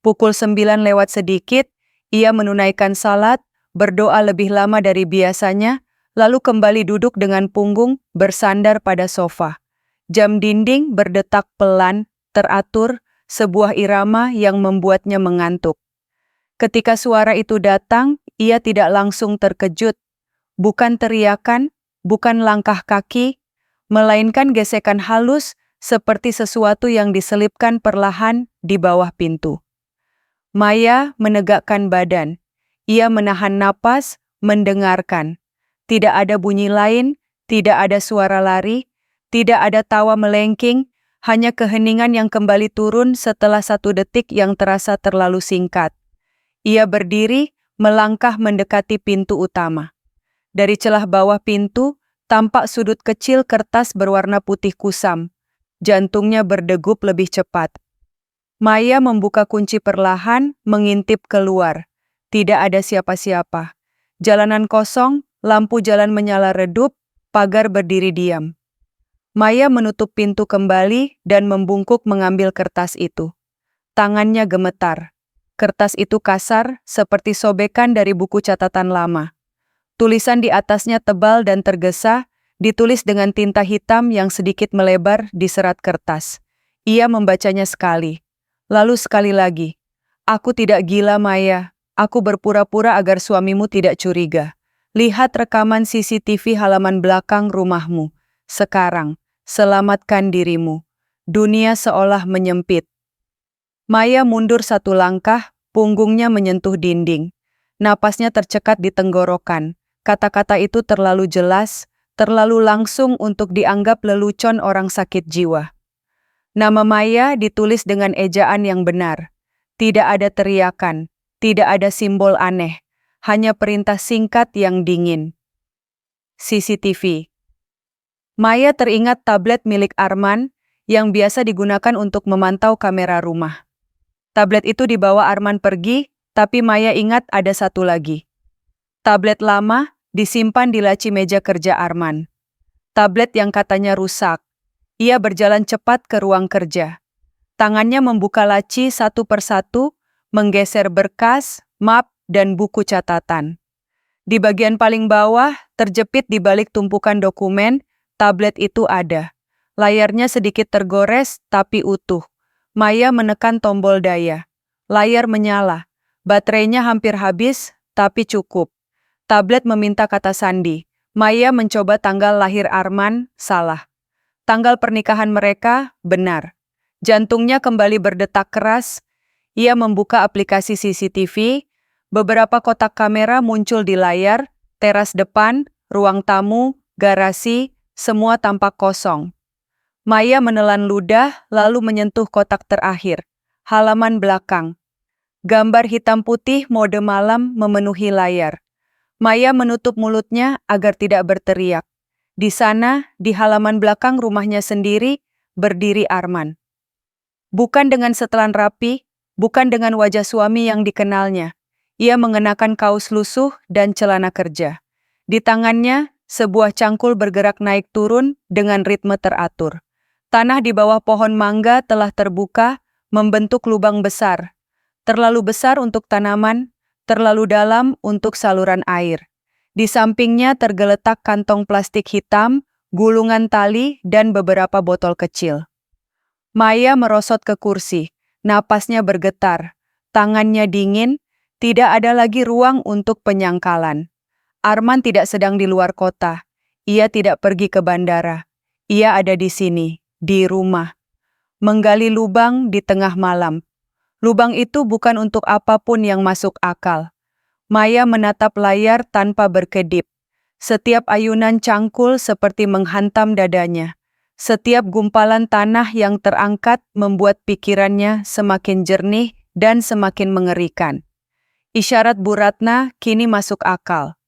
Pukul 9 lewat sedikit, ia menunaikan salat, berdoa lebih lama dari biasanya, lalu kembali duduk dengan punggung bersandar pada sofa. Jam dinding berdetak pelan, teratur, sebuah irama yang membuatnya mengantuk. Ketika suara itu datang, ia tidak langsung terkejut. Bukan teriakan, bukan langkah kaki, melainkan gesekan halus seperti sesuatu yang diselipkan perlahan di bawah pintu. Maya menegakkan badan. Ia menahan napas, mendengarkan. Tidak ada bunyi lain, tidak ada suara lari, tidak ada tawa melengking, hanya keheningan yang kembali turun setelah 1 detik yang terasa terlalu singkat. Ia berdiri, melangkah mendekati pintu utama. Dari celah bawah pintu, tampak sudut kecil kertas berwarna putih kusam. Jantungnya berdegup lebih cepat. Maya membuka kunci perlahan, mengintip keluar. Tidak ada siapa-siapa. Jalanan kosong, lampu jalan menyala redup, pagar berdiri diam. Maya menutup pintu kembali dan membungkuk mengambil kertas itu. Tangannya gemetar. Kertas itu kasar, seperti sobekan dari buku catatan lama. Tulisan di atasnya tebal dan tergesa, ditulis dengan tinta hitam yang sedikit melebar di serat kertas. Ia membacanya sekali, lalu sekali lagi. Aku tidak gila, Maya. Aku berpura-pura agar suamimu tidak curiga. Lihat rekaman CCTV halaman belakang rumahmu. Sekarang, selamatkan dirimu. Dunia seolah menyempit. Maya mundur 1 langkah, punggungnya menyentuh dinding. Napasnya tercekat di tenggorokan. Kata-kata itu terlalu jelas, terlalu langsung untuk dianggap lelucon orang sakit jiwa. Nama Maya ditulis dengan ejaan yang benar. Tidak ada teriakan, tidak ada simbol aneh, hanya perintah singkat yang dingin. CCTV. Maya teringat tablet milik Arman yang biasa digunakan untuk memantau kamera rumah. Tablet itu dibawa Arman pergi, tapi Maya ingat ada 1 lagi. Tablet lama disimpan di laci meja kerja Arman. Tablet yang katanya rusak. Ia berjalan cepat ke ruang kerja. Tangannya membuka laci 1 persatu, menggeser berkas, map, dan buku catatan. Di bagian paling bawah, terjepit di balik tumpukan dokumen, tablet itu ada. Layarnya sedikit tergores, tapi utuh. Maya menekan tombol daya. Layar menyala. Baterainya hampir habis, tapi cukup. Tablet meminta kata sandi. Maya mencoba tanggal lahir Arman, salah. Tanggal pernikahan mereka, benar. Jantungnya kembali berdetak keras. Ia membuka aplikasi CCTV. Beberapa kotak kamera muncul di layar, teras depan, ruang tamu, garasi, semua tampak kosong. Maya menelan ludah, lalu menyentuh kotak terakhir. Halaman belakang. Gambar hitam putih mode malam memenuhi layar. Maya menutup mulutnya agar tidak berteriak. Di sana, di halaman belakang rumahnya sendiri, berdiri Arman. Bukan dengan setelan rapi, bukan dengan wajah suami yang dikenalnya. Ia mengenakan kaos lusuh dan celana kerja. Di tangannya, sebuah cangkul bergerak naik turun dengan ritme teratur. Tanah di bawah pohon mangga telah terbuka, membentuk lubang besar. Terlalu besar untuk tanaman, terlalu dalam untuk saluran air. Di sampingnya tergeletak kantong plastik hitam, gulungan tali, dan beberapa botol kecil. Maya merosot ke kursi, napasnya bergetar, tangannya dingin, tidak ada lagi ruang untuk penyangkalan. Arman tidak sedang di luar kota, ia tidak pergi ke bandara, ia ada di sini. Di rumah, menggali lubang di tengah malam. Lubang itu bukan untuk apapun yang masuk akal. Maya menatap layar tanpa berkedip. Setiap ayunan cangkul seperti menghantam dadanya. Setiap gumpalan tanah yang terangkat membuat pikirannya semakin jernih dan semakin mengerikan. Isyarat Bu Ratna kini masuk akal.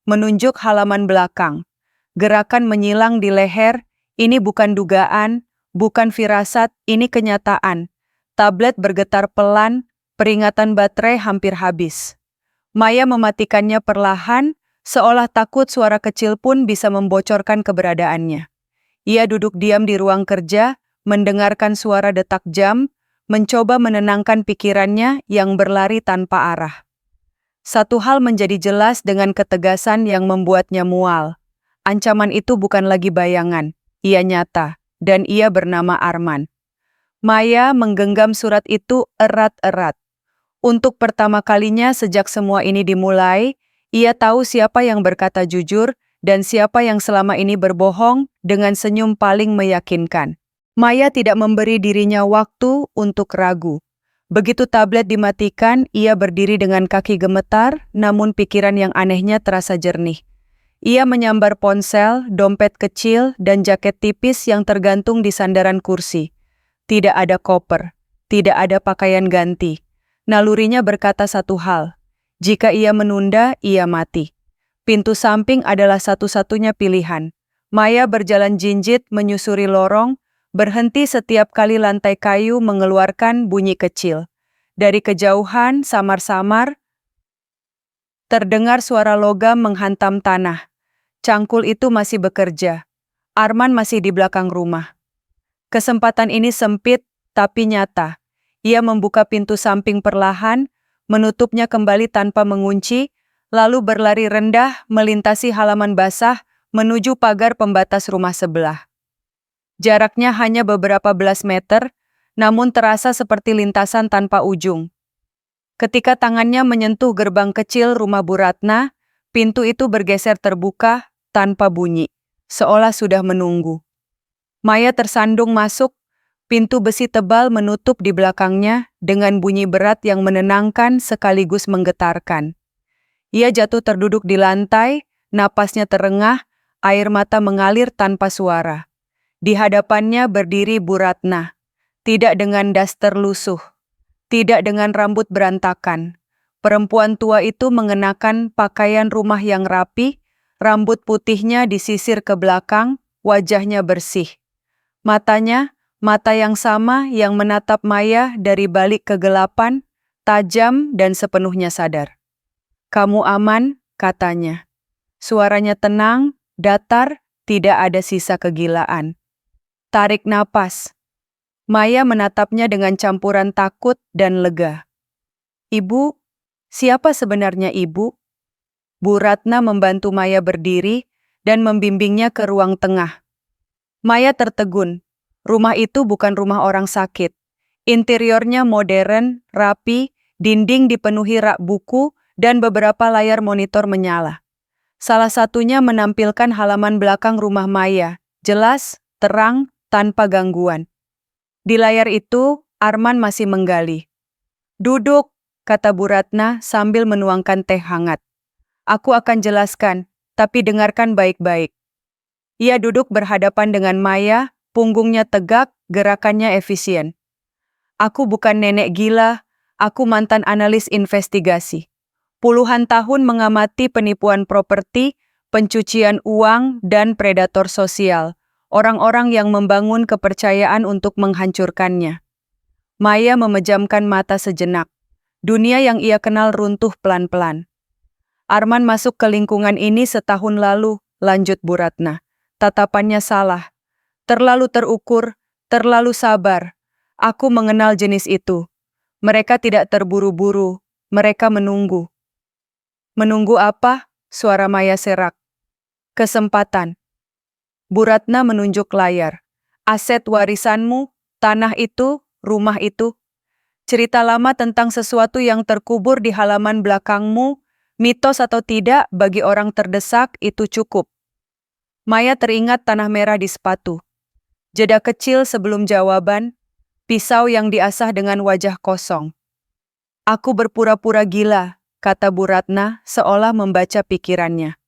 Menunjuk halaman belakang. Gerakan menyilang di leher. Ini bukan dugaan, bukan firasat, ini kenyataan. Tablet bergetar pelan, peringatan baterai hampir habis. Maya mematikannya perlahan, seolah takut suara kecil pun bisa membocorkan keberadaannya. Ia duduk diam di ruang kerja, mendengarkan suara detak jam, mencoba menenangkan pikirannya yang berlari tanpa arah. Satu hal menjadi jelas dengan ketegasan yang membuatnya mual. Ancaman itu bukan lagi bayangan. Ia nyata, dan ia bernama Arman. Maya menggenggam surat itu erat-erat. Untuk pertama kalinya sejak semua ini dimulai, ia tahu siapa yang berkata jujur dan siapa yang selama ini berbohong dengan senyum paling meyakinkan. Maya tidak memberi dirinya waktu untuk ragu. Begitu tablet dimatikan, ia berdiri dengan kaki gemetar, namun pikiran yang anehnya terasa jernih. Ia menyambar ponsel, dompet kecil, dan jaket tipis yang tergantung di sandaran kursi. Tidak ada koper, tidak ada pakaian ganti. Nalurinya berkata satu hal, jika ia menunda, ia mati. Pintu samping adalah satu-satunya pilihan. Maya berjalan jinjit menyusuri lorong, berhenti setiap kali lantai kayu mengeluarkan bunyi kecil. Dari kejauhan, samar-samar, terdengar suara logam menghantam tanah. Cangkul itu masih bekerja. Arman masih di belakang rumah. Kesempatan ini sempit, tapi nyata. Ia membuka pintu samping perlahan, menutupnya kembali tanpa mengunci, lalu berlari rendah melintasi halaman basah menuju pagar pembatas rumah sebelah. Jaraknya hanya beberapa belas meter, namun terasa seperti lintasan tanpa ujung. Ketika tangannya menyentuh gerbang kecil rumah Bu Ratna, pintu itu bergeser terbuka tanpa bunyi, seolah sudah menunggu. Maya tersandung masuk, pintu besi tebal menutup di belakangnya dengan bunyi berat yang menenangkan sekaligus menggetarkan. Ia jatuh terduduk di lantai, napasnya terengah, air mata mengalir tanpa suara. Di hadapannya berdiri Bu Ratna, tidak dengan daster lusuh, tidak dengan rambut berantakan. Perempuan tua itu mengenakan pakaian rumah yang rapi, rambut putihnya disisir ke belakang, wajahnya bersih. Matanya, mata yang sama yang menatap Maya dari balik kegelapan, tajam dan sepenuhnya sadar. "Kamu aman," katanya. Suaranya tenang, datar, tidak ada sisa kegilaan. Tarik napas. Maya menatapnya dengan campuran takut dan lega. "Ibu, siapa sebenarnya ibu?" Bu Ratna membantu Maya berdiri dan membimbingnya ke ruang tengah. Maya tertegun. Rumah itu bukan rumah orang sakit. Interiornya modern, rapi, dinding dipenuhi rak buku, dan beberapa layar monitor menyala. Salah satunya menampilkan halaman belakang rumah Maya, jelas, terang, tanpa gangguan. Di layar itu, Arman masih menggali. "Duduk," kata Bu Ratna sambil menuangkan teh hangat. "Aku akan jelaskan, tapi dengarkan baik-baik." Ia duduk berhadapan dengan Maya, punggungnya tegak, gerakannya efisien. "Aku bukan nenek gila, aku mantan analis investigasi. Puluhan tahun mengamati penipuan properti, pencucian uang, dan predator sosial. Orang-orang yang membangun kepercayaan untuk menghancurkannya." Maya memejamkan mata sejenak. Dunia yang ia kenal runtuh pelan-pelan. "Arman masuk ke lingkungan ini setahun lalu," lanjut Bu Ratna. "Tatapannya salah. Terlalu terukur, terlalu sabar. Aku mengenal jenis itu. Mereka tidak terburu-buru, mereka menunggu." "Menunggu apa?" suara Maya serak. "Kesempatan." Bu Ratna menunjuk layar. "Aset warisanmu, tanah itu, rumah itu. Cerita lama tentang sesuatu yang terkubur di halaman belakangmu, mitos atau tidak bagi orang terdesak itu cukup." Maya teringat tanah merah di sepatu. Jeda kecil sebelum jawaban, pisau yang diasah dengan wajah kosong. "Aku berpura-pura gila," kata Bu Ratna seolah membaca pikirannya.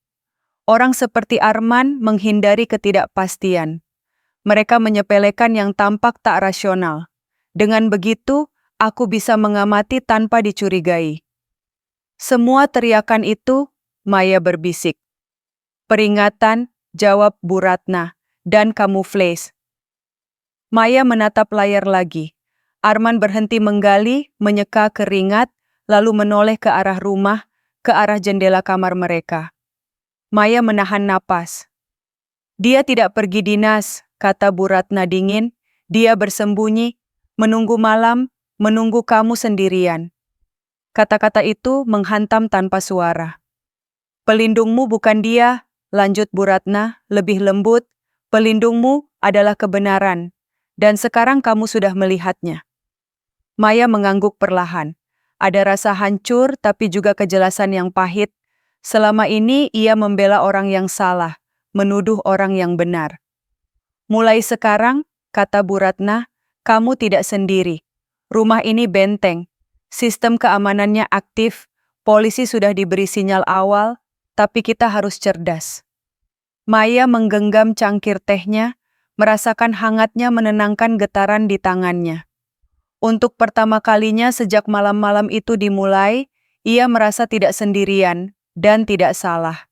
Orang seperti Arman menghindari ketidakpastian. Mereka menyepelekan yang tampak tak rasional. Dengan begitu, aku bisa mengamati tanpa dicurigai. "Semua teriakan itu," Maya berbisik. "Peringatan," jawab Bu Ratna, "dan kamuflase." Maya menatap layar lagi. Arman berhenti menggali, menyeka keringat, lalu menoleh ke arah rumah, ke arah jendela kamar mereka. Maya menahan napas. "Dia tidak pergi dinas," kata Bu Ratna dingin. "Dia bersembunyi, menunggu malam, menunggu kamu sendirian." Kata-kata itu menghantam tanpa suara. "Pelindungmu bukan dia," lanjut Bu Ratna, lebih lembut. "Pelindungmu adalah kebenaran. Dan sekarang kamu sudah melihatnya." Maya mengangguk perlahan. Ada rasa hancur tapi juga kejelasan yang pahit. Selama ini ia membela orang yang salah, menuduh orang yang benar. Mulai sekarang, kata Bu Ratna, kamu tidak sendiri. Rumah ini benteng. Sistem keamanannya aktif, polisi sudah diberi sinyal awal, tapi kita harus cerdas. Maya menggenggam cangkir tehnya, merasakan hangatnya menenangkan getaran di tangannya. Untuk pertama kalinya sejak malam-malam itu dimulai, ia merasa tidak sendirian dan tidak salah.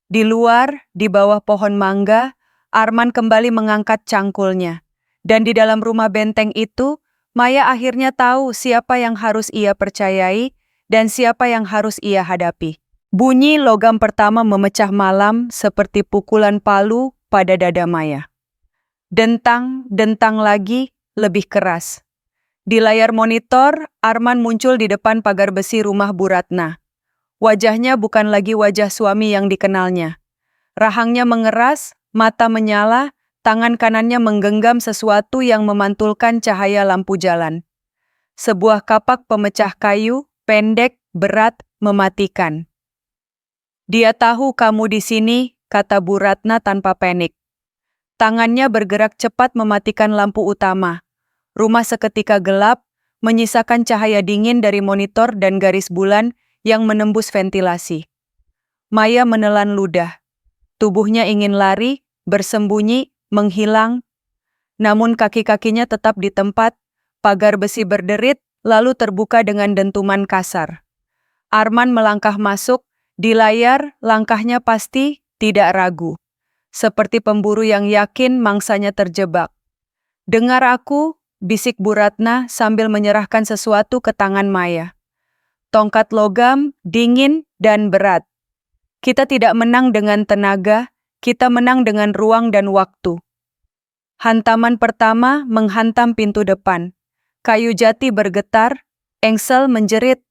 Di luar, di bawah pohon mangga, Arman kembali mengangkat cangkulnya. Dan di dalam rumah benteng itu, Maya akhirnya tahu siapa yang harus ia percayai dan siapa yang harus ia hadapi. Bunyi logam pertama memecah malam seperti pukulan palu pada dada Maya. Dentang, dentang lagi, lebih keras. Di layar monitor, Arman muncul di depan pagar besi rumah Bu Ratna. Wajahnya bukan lagi wajah suami yang dikenalnya. Rahangnya mengeras, mata menyala, tangan kanannya menggenggam sesuatu yang memantulkan cahaya lampu jalan. Sebuah kapak pemecah kayu, pendek, berat, mematikan. Dia tahu kamu di sini, kata Bu Ratna tanpa panik. Tangannya bergerak cepat mematikan lampu utama. Rumah seketika gelap, menyisakan cahaya dingin dari monitor dan garis bulan yang menembus ventilasi. Maya menelan ludah. Tubuhnya ingin lari, bersembunyi, menghilang. Namun kaki-kakinya tetap di tempat, pagar besi berderit, lalu terbuka dengan dentuman kasar. Arman melangkah masuk, di layar langkahnya pasti tidak ragu. Seperti pemburu yang yakin mangsanya terjebak. Dengar aku, bisik Bu Ratna sambil menyerahkan sesuatu ke tangan Maya. Tongkat logam, dingin, dan berat. Kita tidak menang dengan tenaga, kita menang dengan ruang dan waktu. Hantaman pertama menghantam pintu depan. Kayu jati bergetar, engsel menjerit.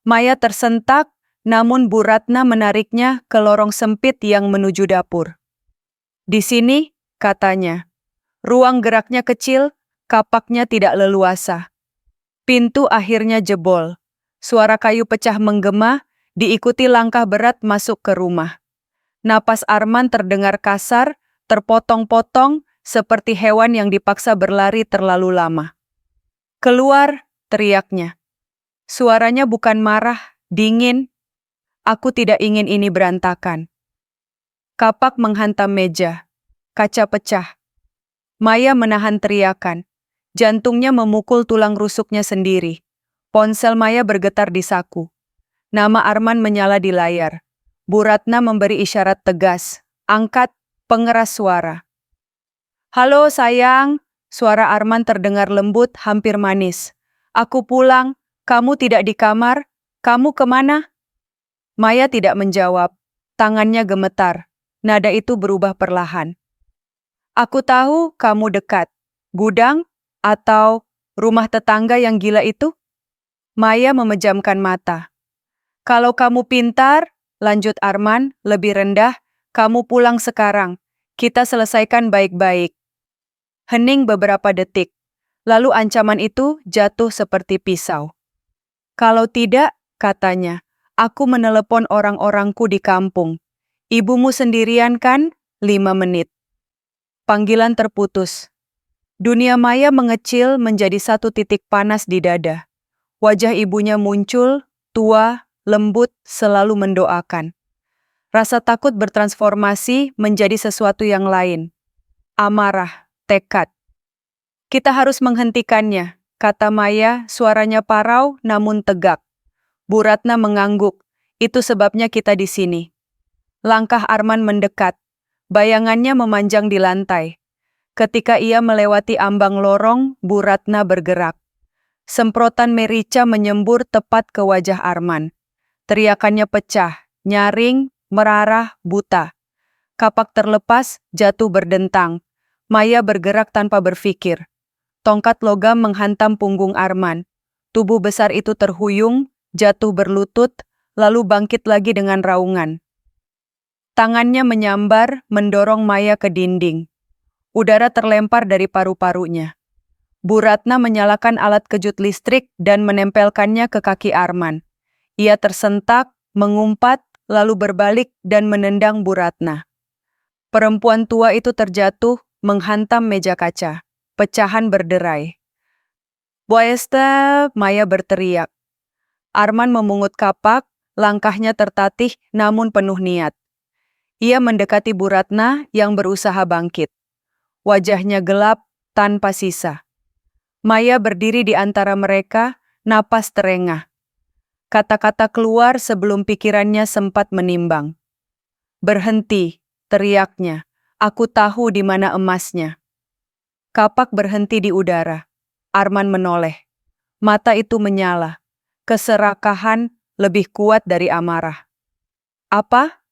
Maya tersentak, namun Bu Ratna menariknya ke lorong sempit yang menuju dapur. Di sini, katanya. Ruang geraknya kecil, kapaknya tidak leluasa. Pintu akhirnya jebol. Suara kayu pecah menggema, diikuti langkah berat masuk ke rumah. Napas Arman terdengar kasar, terpotong-potong, seperti hewan yang dipaksa berlari terlalu lama. Keluar, teriaknya. Suaranya bukan marah, dingin. Aku tidak ingin ini berantakan. Kapak menghantam meja. Kaca pecah. Maya menahan teriakan. Jantungnya memukul tulang rusuknya sendiri. Ponsel Maya bergetar di saku. Nama Arman menyala di layar. Bu Ratna memberi isyarat tegas. Angkat, pengeras suara. Halo sayang, suara Arman terdengar lembut, hampir manis. Aku pulang, kamu tidak di kamar, kamu kemana? Maya tidak menjawab. Tangannya gemetar. Nada itu berubah perlahan. Aku tahu kamu dekat. Gudang atau rumah tetangga yang gila itu? Maya memejamkan mata. Kalau kamu pintar, lanjut Arman, lebih rendah, kamu pulang sekarang. Kita selesaikan baik-baik. Hening beberapa detik. Lalu ancaman itu jatuh seperti pisau. Kalau tidak, katanya, aku menelepon orang-orangku di kampung. Ibumu sendirian kan? 5 menit. Panggilan terputus. Dunia Maya mengecil menjadi satu titik panas di dada. Wajah ibunya muncul, tua, lembut, selalu mendoakan. Rasa takut bertransformasi menjadi sesuatu yang lain. Amarah, tekad. Kita harus menghentikannya, kata Maya, suaranya parau namun tegak. Bu Ratna mengangguk, itu sebabnya kita di sini. Langkah Arman mendekat, bayangannya memanjang di lantai. Ketika ia melewati ambang lorong, Bu Ratna bergerak. Semprotan merica menyembur tepat ke wajah Arman. Teriakannya pecah, nyaring, merarah, buta. Kapak terlepas, jatuh berdentang. Maya bergerak tanpa berpikir. Tongkat logam menghantam punggung Arman. Tubuh besar itu terhuyung, jatuh berlutut, lalu bangkit lagi dengan raungan. Tangannya menyambar, mendorong Maya ke dinding. Udara terlempar dari paru-parunya. Bu Ratna menyalakan alat kejut listrik dan menempelkannya ke kaki Arman. Ia tersentak, mengumpat, lalu berbalik dan menendang Bu Ratna. Perempuan tua itu terjatuh, menghantam meja kaca. Pecahan berderai. "Bu Esther," Maya berteriak. Arman memungut kapak, langkahnya tertatih namun penuh niat. Ia mendekati Bu Ratna yang berusaha bangkit. Wajahnya gelap, tanpa sisa. Maya berdiri di antara mereka, napas terengah. Kata-kata keluar sebelum pikirannya sempat menimbang. "Berhenti," teriaknya. "Aku tahu di mana emasnya." Kapak berhenti di udara. Arman menoleh. Mata itu menyala. Keserakahan lebih kuat dari amarah. "Apa?"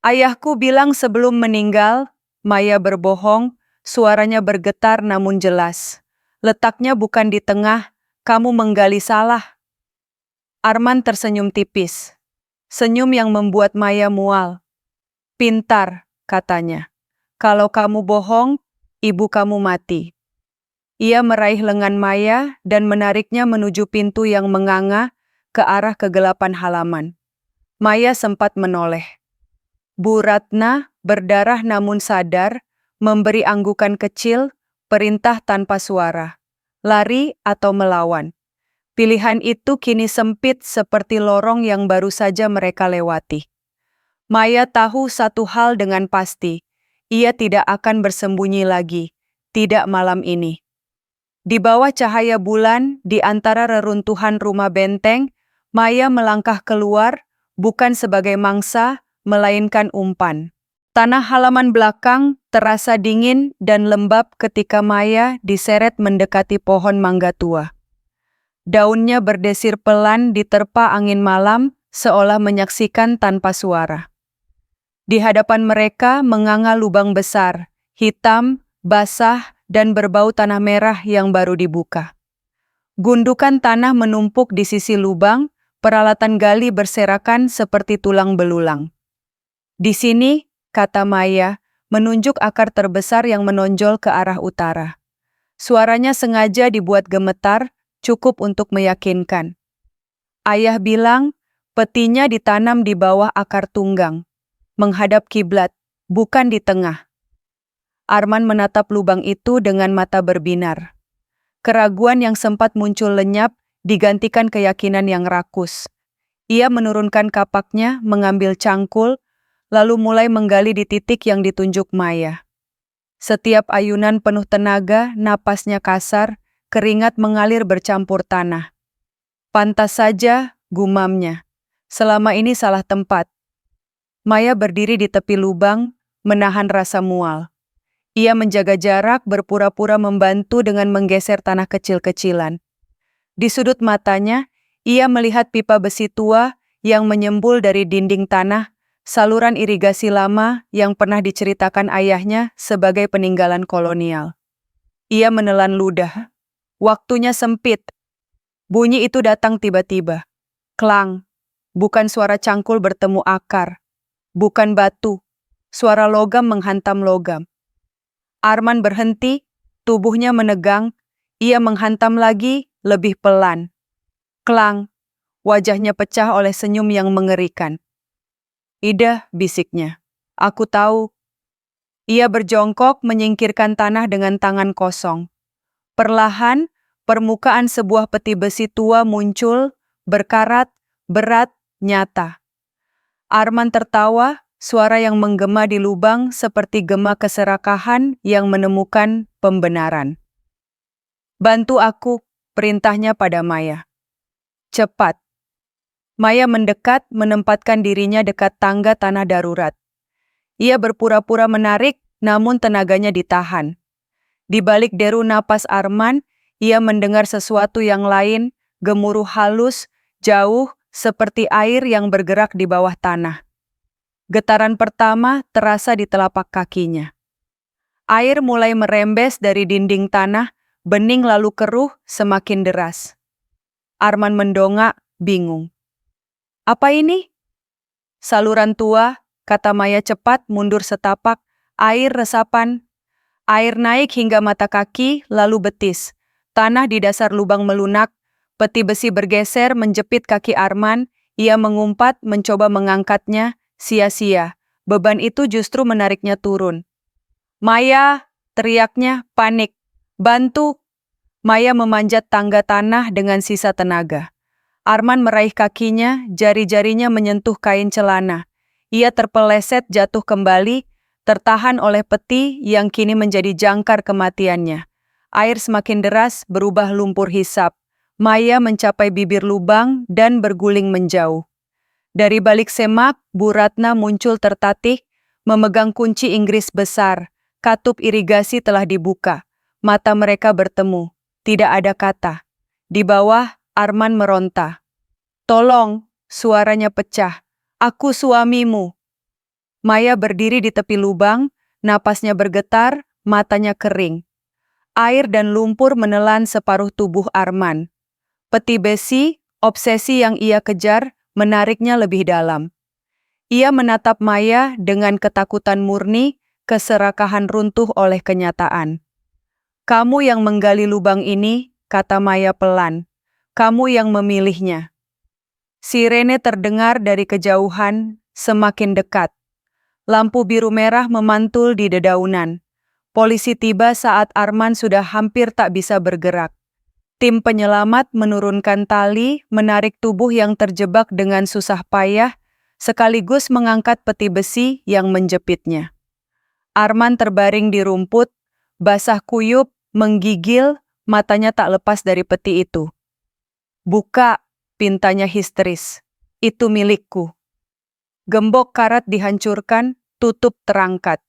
"Ayahku bilang sebelum meninggal," Maya berbohong, suaranya bergetar namun jelas. "Letaknya bukan di tengah, kamu menggali salah." Arman tersenyum tipis. Senyum yang membuat Maya mual. "Pintar," katanya. "Kalau kamu bohong, ibu kamu mati." Ia meraih lengan Maya dan menariknya menuju pintu yang menganga ke arah kegelapan halaman. Maya sempat menoleh. Bu Ratna, berdarah namun sadar, memberi anggukan kecil, perintah tanpa suara. Lari atau melawan. Pilihan itu kini sempit seperti lorong yang baru saja mereka lewati. Maya tahu satu hal dengan pasti. Ia tidak akan bersembunyi lagi. Tidak malam ini. Di bawah cahaya bulan, di antara reruntuhan rumah benteng, Maya melangkah keluar, bukan sebagai mangsa, melainkan umpan. Tanah halaman belakang terasa dingin dan lembab ketika Maya diseret mendekati pohon mangga tua. Daunnya berdesir pelan diterpa angin malam, seolah menyaksikan tanpa suara. Di hadapan mereka menganga lubang besar, hitam, basah, dan berbau tanah merah yang baru dibuka. Gundukan tanah menumpuk di sisi lubang, peralatan gali berserakan seperti tulang belulang. "Di sini," kata Maya, menunjuk akar terbesar yang menonjol ke arah utara. Suaranya sengaja dibuat gemetar, cukup untuk meyakinkan. "Ayah bilang, petinya ditanam di bawah akar tunggang, menghadap kiblat, bukan di tengah." Arman menatap lubang itu dengan mata berbinar. Keraguan yang sempat muncul lenyap digantikan keyakinan yang rakus. Ia menurunkan kapaknya, mengambil cangkul, lalu mulai menggali di titik yang ditunjuk Maya. Setiap ayunan penuh tenaga, napasnya kasar, keringat mengalir bercampur tanah. "Pantas saja," gumamnya. "Selama ini salah tempat." Maya berdiri di tepi lubang, menahan rasa mual. Ia menjaga jarak, berpura-pura membantu dengan menggeser tanah kecil-kecilan. Di sudut matanya, ia melihat pipa besi tua yang menyembul dari dinding tanah, saluran irigasi lama yang pernah diceritakan ayahnya sebagai peninggalan kolonial. Ia menelan ludah. Waktunya sempit. Bunyi itu datang tiba-tiba. Klang. Bukan suara cangkul bertemu akar. Bukan batu. Suara logam menghantam logam. Arman berhenti, tubuhnya menegang, ia menghantam lagi, lebih pelan. Klang, wajahnya pecah oleh senyum yang mengerikan. "Ida," bisiknya, "aku tahu." Ia berjongkok menyingkirkan tanah dengan tangan kosong. Perlahan, permukaan sebuah peti besi tua muncul, berkarat, berat, nyata. Arman tertawa, suara yang menggema di lubang seperti gema keserakahan yang menemukan pembenaran. "Bantu aku," perintahnya pada Maya. "Cepat." Maya mendekat, menempatkan dirinya dekat tangga tanah darurat. Ia berpura-pura menarik, namun tenaganya ditahan. Di balik deru napas Arman, ia mendengar sesuatu yang lain, gemuruh halus, jauh, seperti air yang bergerak di bawah tanah. Getaran pertama terasa di telapak kakinya. Air mulai merembes dari dinding tanah, bening lalu keruh, semakin deras. Arman mendongak, bingung. "Apa ini?" "Saluran tua," kata Maya cepat, mundur setapak. Air resapan. Air naik hingga mata kaki, lalu betis. Tanah di dasar lubang melunak, peti besi bergeser menjepit kaki Arman, ia mengumpat mencoba mengangkatnya, sia-sia. Beban itu justru menariknya turun. "Maya!" teriaknya, panik. "Bantu!" Maya memanjat tangga tanah dengan sisa tenaga. Arman meraih kakinya, jari-jarinya menyentuh kain celana. Ia terpeleset jatuh kembali, tertahan oleh peti yang kini menjadi jangkar kematiannya. Air semakin deras, berubah lumpur hisap. Maya mencapai bibir lubang dan berguling menjauh. Dari balik semak, Bu Ratna muncul tertatih, memegang kunci Inggris besar. Katup irigasi telah dibuka. Mata mereka bertemu. Tidak ada kata. Di bawah, Arman meronta. "Tolong!" Suaranya pecah. "Aku suamimu." Maya berdiri di tepi lubang, napasnya bergetar, matanya kering. Air dan lumpur menelan separuh tubuh Arman. Peti besi, obsesi yang ia kejar, menariknya lebih dalam. Ia menatap Maya dengan ketakutan murni, keserakahan runtuh oleh kenyataan. "Kamu yang menggali lubang ini," kata Maya pelan. "Kamu yang memilihnya." Sirene terdengar dari kejauhan, semakin dekat. Lampu biru merah memantul di dedaunan. Polisi tiba saat Arman sudah hampir tak bisa bergerak. Tim penyelamat menurunkan tali, menarik tubuh yang terjebak dengan susah payah, sekaligus mengangkat peti besi yang menjepitnya. Arman terbaring di rumput, basah kuyup, menggigil, matanya tak lepas dari peti itu. "Buka!" pintanya histeris. "Itu milikku." Gembok karat dihancurkan, tutup terangkat.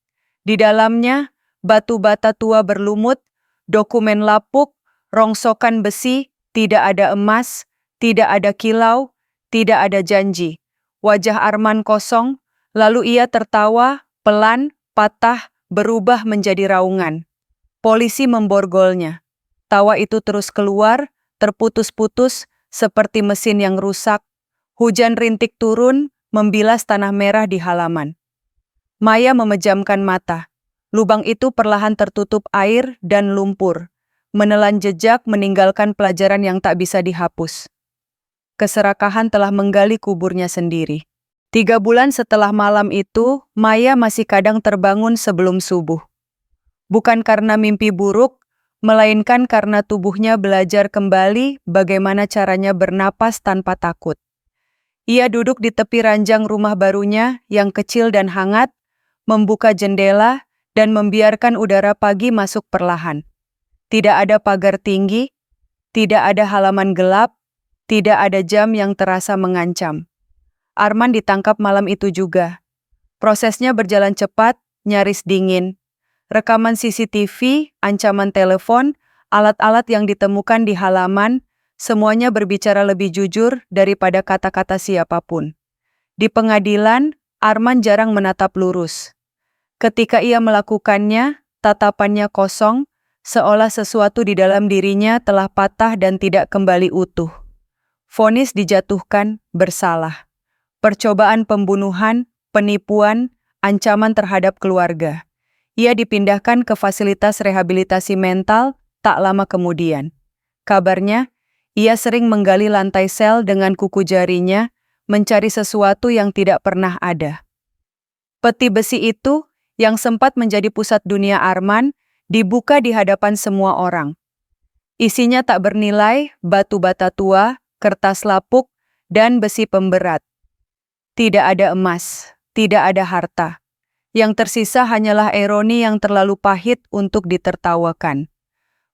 Di dalamnya, batu bata tua berlumut, dokumen lapuk, rongsokan besi, tidak ada emas, tidak ada kilau, tidak ada janji. Wajah Arman kosong, lalu ia tertawa, pelan, patah, berubah menjadi raungan. Polisi memborgolnya. Tawa itu terus keluar, terputus-putus, seperti mesin yang rusak. Hujan rintik turun, membilas tanah merah di halaman. Maya memejamkan mata. Lubang itu perlahan tertutup air dan lumpur. Menelan jejak meninggalkan pelajaran yang tak bisa dihapus. Keserakahan telah menggali kuburnya sendiri. 3 bulan setelah malam itu, Maya masih kadang terbangun sebelum subuh. Bukan karena mimpi buruk, melainkan karena tubuhnya belajar kembali bagaimana caranya bernapas tanpa takut. Ia duduk di tepi ranjang rumah barunya yang kecil dan hangat, membuka jendela dan membiarkan udara pagi masuk perlahan. Tidak ada pagar tinggi, tidak ada halaman gelap, tidak ada jam yang terasa mengancam. Arman ditangkap malam itu juga. Prosesnya berjalan cepat, nyaris dingin. Rekaman CCTV, ancaman telepon, alat-alat yang ditemukan di halaman, semuanya berbicara lebih jujur daripada kata-kata siapapun. Di pengadilan, Arman jarang menatap lurus. Ketika ia melakukannya, tatapannya kosong, seolah sesuatu di dalam dirinya telah patah dan tidak kembali utuh. Vonis dijatuhkan, bersalah. Percobaan pembunuhan, penipuan, ancaman terhadap keluarga. Ia dipindahkan ke fasilitas rehabilitasi mental tak lama kemudian. Kabarnya, ia sering menggali lantai sel dengan kuku jarinya, mencari sesuatu yang tidak pernah ada. Peti besi itu, yang sempat menjadi pusat dunia Arman, dibuka di hadapan semua orang. Isinya tak bernilai, batu bata tua, kertas lapuk, dan besi pemberat. Tidak ada emas, tidak ada harta. Yang tersisa hanyalah ironi yang terlalu pahit untuk ditertawakan.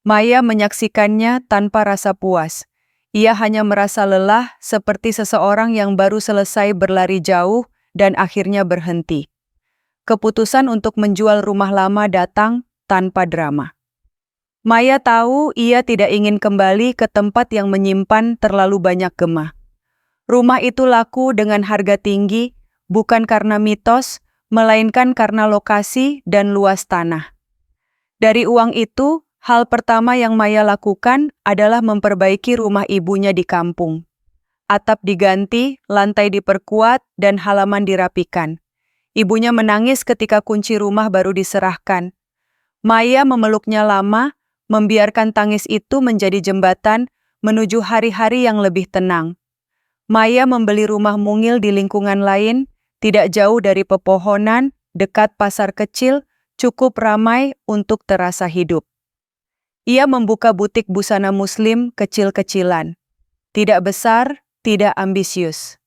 Maya menyaksikannya tanpa rasa puas. Ia hanya merasa lelah seperti seseorang yang baru selesai berlari jauh dan akhirnya berhenti. Keputusan untuk menjual rumah lama datang tanpa drama. Maya tahu ia tidak ingin kembali ke tempat yang menyimpan terlalu banyak gema. Rumah itu laku dengan harga tinggi, bukan karena mitos, melainkan karena lokasi dan luas tanah. Dari uang itu, hal pertama yang Maya lakukan adalah memperbaiki rumah ibunya di kampung. Atap diganti, lantai diperkuat, dan halaman dirapikan. Ibunya menangis ketika kunci rumah baru diserahkan. Maya memeluknya lama, membiarkan tangis itu menjadi jembatan menuju hari-hari yang lebih tenang. Maya membeli rumah mungil di lingkungan lain, tidak jauh dari pepohonan, dekat pasar kecil, cukup ramai untuk terasa hidup. Ia membuka butik busana muslim kecil-kecilan. Tidak besar, tidak ambisius.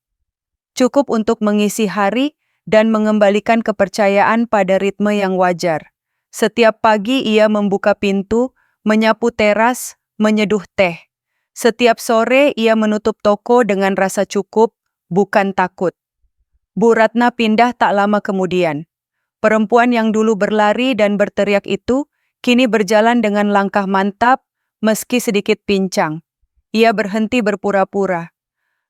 Cukup untuk mengisi hari dan mengembalikan kepercayaan pada ritme yang wajar. Setiap pagi ia membuka pintu, menyapu teras, menyeduh teh. Setiap sore ia menutup toko dengan rasa cukup, bukan takut. Bu Ratna pindah tak lama kemudian. Perempuan yang dulu berlari dan berteriak itu kini berjalan dengan langkah mantap meski sedikit pincang. Ia berhenti berpura-pura.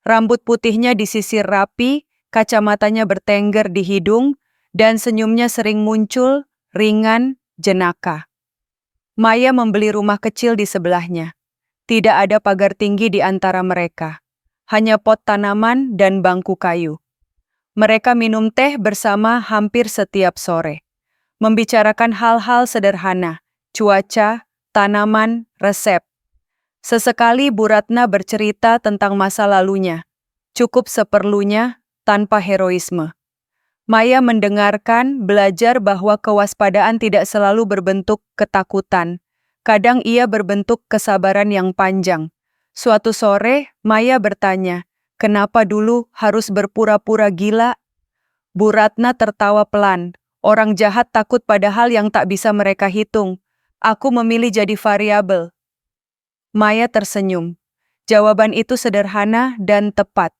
Rambut putihnya disisir rapi, kacamatanya bertengger di hidung, dan senyumnya sering muncul, ringan, jenaka. Maya membeli rumah kecil di sebelahnya. Tidak ada pagar tinggi di antara mereka. Hanya pot tanaman dan bangku kayu. Mereka minum teh bersama hampir setiap sore. Membicarakan hal-hal sederhana, cuaca, tanaman, resep. Sesekali Bu Ratna bercerita tentang masa lalunya. Cukup seperlunya, tanpa heroisme. Maya mendengarkan, belajar bahwa kewaspadaan tidak selalu berbentuk ketakutan. Kadang ia berbentuk kesabaran yang panjang. Suatu sore, Maya bertanya, "Kenapa dulu harus berpura-pura gila?" Bu Ratna tertawa pelan. "Orang jahat takut pada hal yang tak bisa mereka hitung. Aku memilih jadi variabel." Maya tersenyum. Jawaban itu sederhana dan tepat.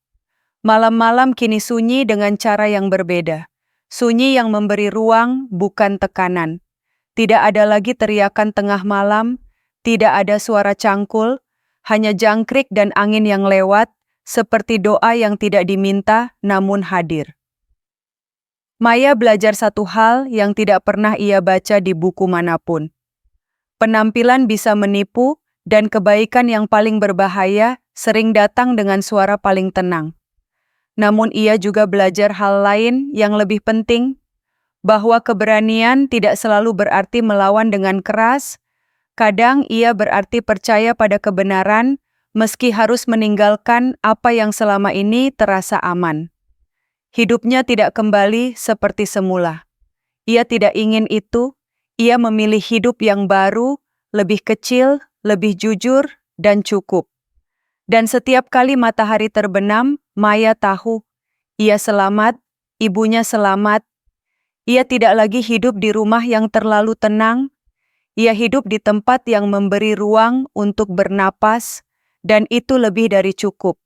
Malam-malam kini sunyi dengan cara yang berbeda. Sunyi yang memberi ruang, bukan tekanan. Tidak ada lagi teriakan tengah malam, tidak ada suara cangkul, hanya jangkrik dan angin yang lewat, seperti doa yang tidak diminta namun hadir. Maya belajar satu hal yang tidak pernah ia baca di buku manapun. Penampilan bisa menipu, dan kebaikan yang paling berbahaya sering datang dengan suara paling tenang. Namun ia juga belajar hal lain yang lebih penting, bahwa keberanian tidak selalu berarti melawan dengan keras. Kadang ia berarti percaya pada kebenaran, meski harus meninggalkan apa yang selama ini terasa aman. Hidupnya tidak kembali seperti semula. Ia tidak ingin itu, ia memilih hidup yang baru, lebih kecil, lebih jujur, dan cukup. Dan setiap kali matahari terbenam, Maya tahu, ia selamat, ibunya selamat. Ia tidak lagi hidup di rumah yang terlalu tenang, ia hidup di tempat yang memberi ruang untuk bernapas, dan itu lebih dari cukup.